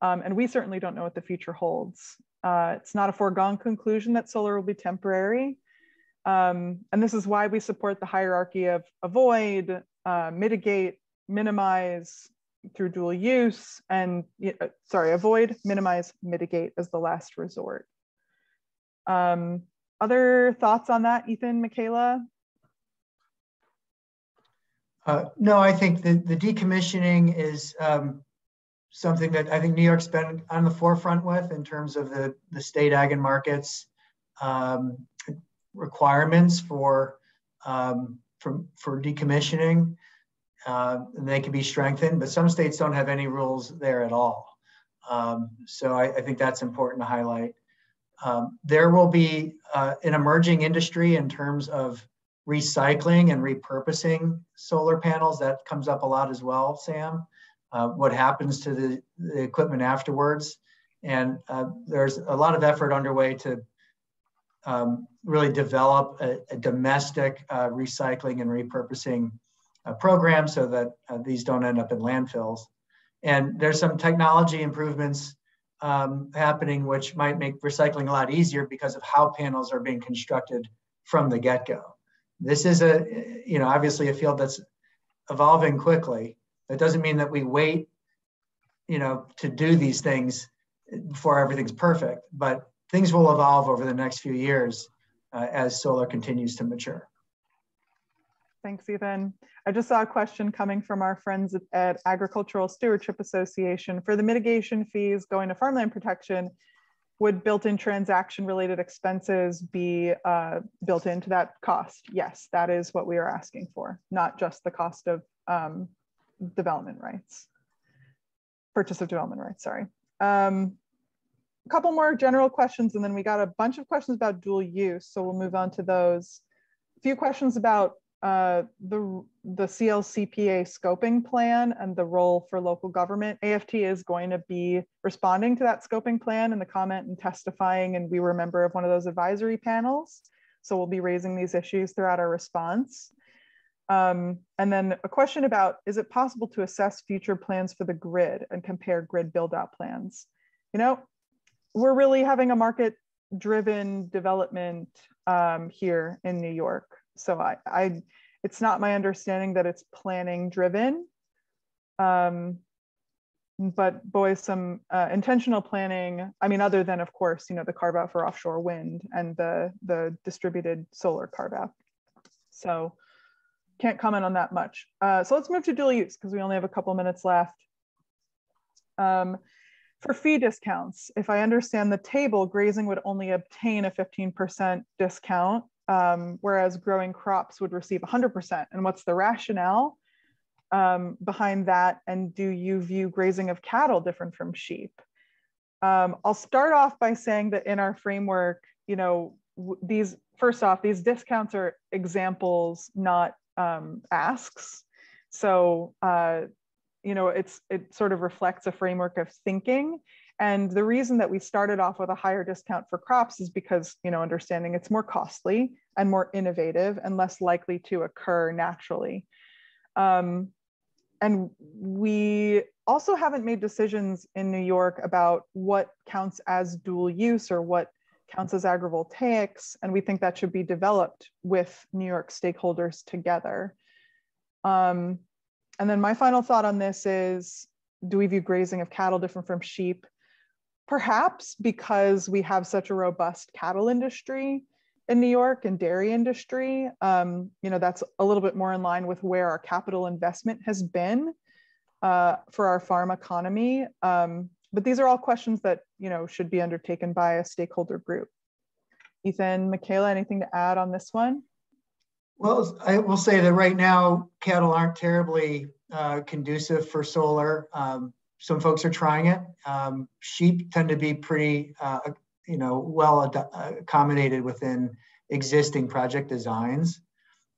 And we certainly don't know what the future holds. It's not a foregone conclusion that solar will be temporary. And this is why we support the hierarchy of avoid, mitigate, minimize through dual use, and avoid, minimize, mitigate as the last resort. Other thoughts on that, Ethan, Michaela? No, I think the decommissioning is something that I think New York's been on the forefront with in terms of the state ag and markets requirements for decommissioning. And they can be strengthened, but some states don't have any rules there at all. So I think that's important to highlight. There will be an emerging industry in terms of recycling and repurposing solar panels. That comes up a lot as well, Sam. What happens to the equipment afterwards. And there's a lot of effort underway to really develop a domestic recycling and repurposing program so that these don't end up in landfills. And there's some technology improvements happening which might make recycling a lot easier because of how panels are being constructed from the get-go. This is obviously a field that's evolving quickly. That doesn't mean that we wait, to do these things before everything's perfect, but things will evolve over the next few years as solar continues to mature. Thanks, Ethan. I just saw a question coming from our friends at Agricultural Stewardship Association. For the mitigation fees going to farmland protection, would built-in transaction-related expenses be built into that cost? Yes, that is what we are asking for, not just the cost of development rights, purchase of development rights, sorry. A couple more general questions, and then we got a bunch of questions about dual use, so we'll move on to those. A few questions about the CLCPA scoping plan and the role for local government. AFT is going to be responding to that scoping plan in the comment and testifying, and we were a member of one of those advisory panels. So we'll be raising these issues throughout our response. And then a question about, is it possible to assess future plans for the grid and compare grid build-out plans? We're really having a market-driven development here in New York. So it's not my understanding that it's planning driven, but boy, some intentional planning. I mean, other than of course, the carve out for offshore wind and the distributed solar carve out. So can't comment on that much. So let's move to dual use because we only have a couple minutes left. For fee discounts, if I understand the table, grazing would only obtain a 15% discount, whereas growing crops would receive 100%. And what's the rationale behind that? And do you view grazing of cattle different from sheep? I'll start off by saying that in our framework, these discounts are examples, not asks. So, it sort of reflects a framework of thinking. And the reason that we started off with a higher discount for crops is because, understanding it's more costly and more innovative and less likely to occur naturally. And we also haven't made decisions in New York about what counts as dual use or what counts as agrivoltaics. And we think that should be developed with New York stakeholders together. And then my final thought on this is, do we view grazing of cattle different from sheep? Perhaps because we have such a robust cattle industry in New York and dairy industry, that's a little bit more in line with where our capital investment has been for our farm economy. But these are all questions that, should be undertaken by a stakeholder group. Ethan, Michaela, anything to add on this one? Well, I will say that right now, cattle aren't terribly conducive for solar. Some folks are trying it. Sheep tend to be pretty, well accommodated within existing project designs.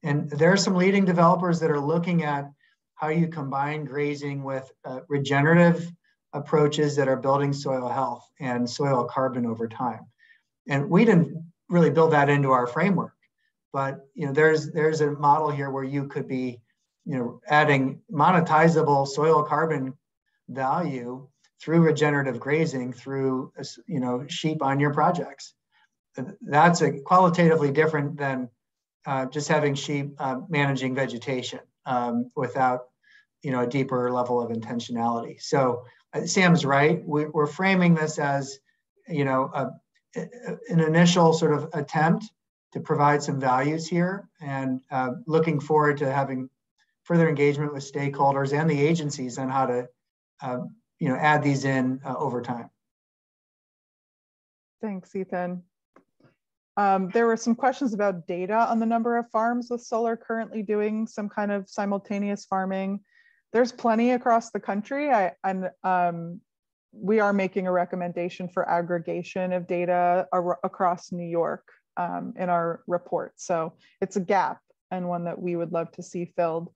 And there are some leading developers that are looking at how you combine grazing with regenerative approaches that are building soil health and soil carbon over time. And we didn't really build that into our framework, but there's a model here where you could be adding monetizable soil carbon value through regenerative grazing through sheep on your projects. That's qualitatively different than just having sheep managing vegetation without a deeper level of intentionality. So Sam's right. We're framing this as an initial sort of attempt to provide some values here, and looking forward to having further engagement with stakeholders and the agencies on how to add these in over time. Thanks, Ethan. There were some questions about data on the number of farms with solar currently doing some kind of simultaneous farming. There's plenty across the country, and we are making a recommendation for aggregation of data across New York in our report. So it's a gap and one that we would love to see filled.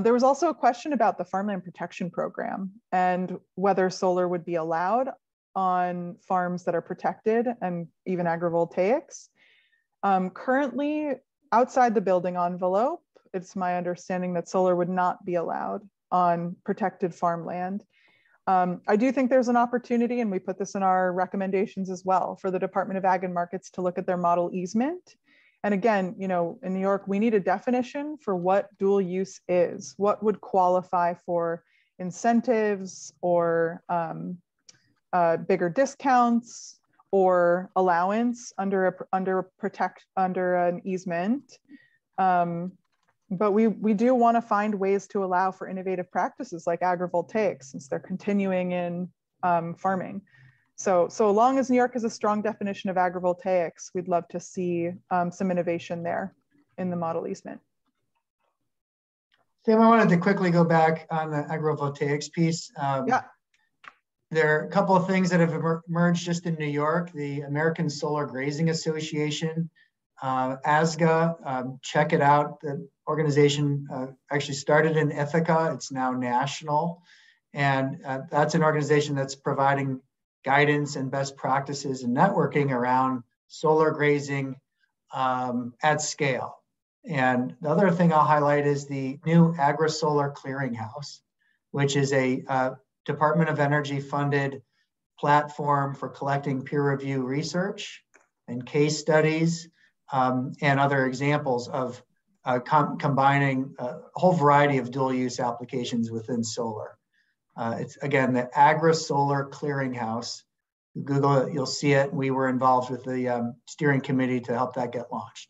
There was also a question about the Farmland Protection Program and whether solar would be allowed on farms that are protected and even agrivoltaics. Currently, outside the building envelope, it's my understanding that solar would not be allowed on protected farmland. I do think there's an opportunity, and we put this in our recommendations as well, for the Department of Ag and Markets to look at their model easement. And again, in New York, we need a definition for what dual use is. What would qualify for incentives or bigger discounts or allowance under an easement. But we do want to find ways to allow for innovative practices like agrivoltaics, since they're continuing in farming. So long as New York has a strong definition of agrivoltaics, we'd love to see some innovation there in the model easement. Sam, I wanted to quickly go back on the agrivoltaics piece. Yeah. There are a couple of things that have emerged just in New York. The American Solar Grazing Association, ASGA, check it out. The organization actually started in Ithaca. It's now national. And that's an organization that's providing guidance and best practices and networking around solar grazing at scale. And the other thing I'll highlight is the new Agri-Solar Clearinghouse, which is a Department of Energy funded platform for collecting peer review research and case studies and other examples of combining a whole variety of dual use applications within solar. It's again, the Agri-Solar Clearinghouse. Google it, you'll see it. We were involved with the steering committee to help that get launched.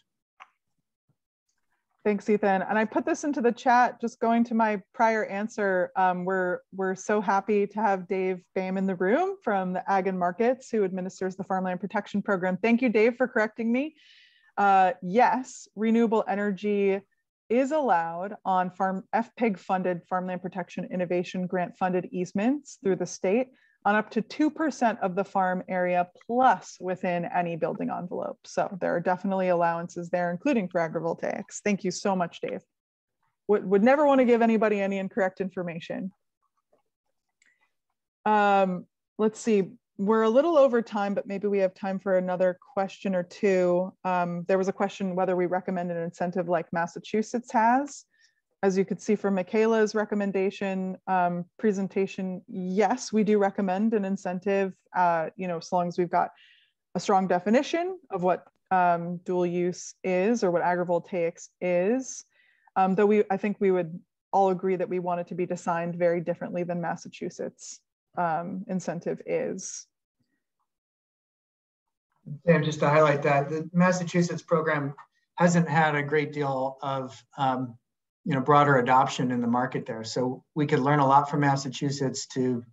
Thanks, Ethan. And I put this into the chat, just going to my prior answer. We're so happy to have Dave Boehm in the room from the Ag and Markets, who administers the Farmland Protection Program. Thank you, Dave, for correcting me. Yes, renewable energy is allowed on FPIG funded Farmland Protection Innovation Grant funded easements through the state on up to 2% of the farm area plus within any building envelope. So there are definitely allowances there, including for agrivoltaics. Thank you so much, Dave. Would never want to give anybody any incorrect information. Let's see, we're a little over time, but maybe we have time for another question or two. There was a question whether we recommend an incentive like Massachusetts has. As you could see from Michaela's recommendation presentation, yes, we do recommend an incentive, as long as we've got a strong definition of what dual use is or what agrivoltaics is. Though I think we would all agree that we want it to be designed very differently than Massachusetts incentive is. Sam, just to highlight that, the Massachusetts program hasn't had a great deal of broader adoption in the market there. So we could learn a lot from Massachusetts to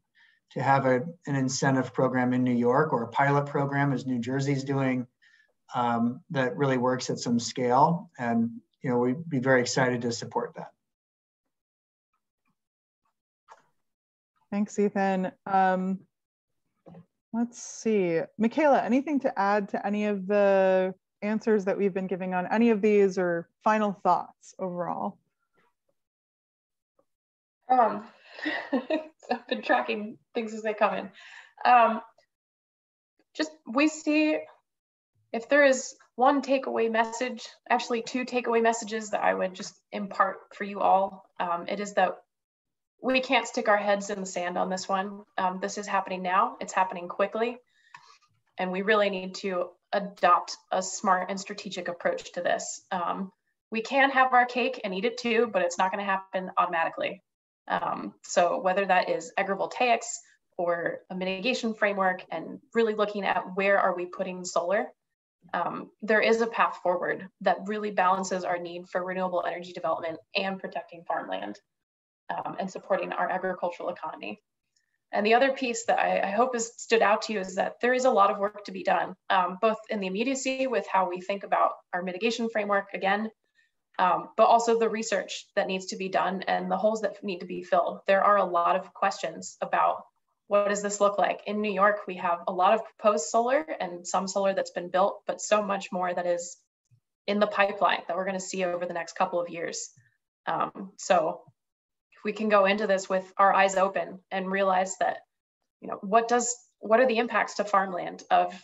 have an incentive program in New York, or a pilot program as New Jersey's doing that really works at some scale. And we'd be very excited to support that. Thanks, Ethan. Let's see. Michaela, anything to add to any of the answers that we've been giving on any of these, or final thoughts overall? I've been tracking things as they come in. Just we see, if there is one takeaway message, actually two takeaway messages that I would just impart for you all, it is that we can't stick our heads in the sand on this one. This is happening now, it's happening quickly, and we really need to adopt a smart and strategic approach to this. We can have our cake and eat it too, but it's not going to happen automatically. So whether that is agrivoltaics or a mitigation framework and really looking at where are we putting solar, there is a path forward that really balances our need for renewable energy development and protecting farmland and supporting our agricultural economy. And the other piece that I hope has stood out to you is that there is a lot of work to be done, both in the immediacy with how we think about our mitigation framework again, but also the research that needs to be done and the holes that need to be filled. There are a lot of questions about what does this look like? In New York, we have a lot of proposed solar and some solar that's been built, but so much more that is in the pipeline that we're going to see over the next couple of years. So if we can go into this with our eyes open and realize that, what are the impacts to farmland of,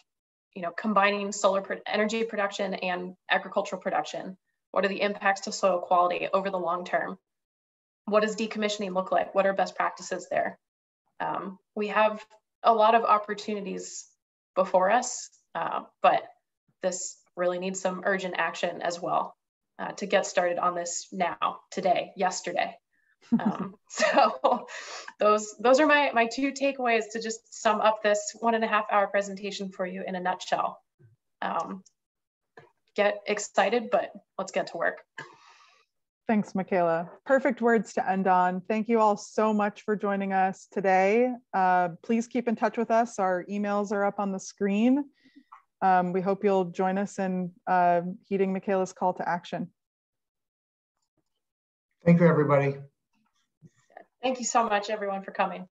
combining solar energy production and agricultural production? What are the impacts to soil quality over the long term? What does decommissioning look like? What are best practices there? We have a lot of opportunities before us, but this really needs some urgent action as well to get started on this now, today, yesterday. So those are my two takeaways to just sum up this 1.5 hour presentation for you in a nutshell. Get excited, but let's get to work. Thanks, Michaela. Perfect words to end on. Thank you all so much for joining us today. Please keep in touch with us. Our emails are up on the screen. We hope you'll join us in heeding Michaela's call to action. Thank you, everybody. Thank you so much, everyone, for coming.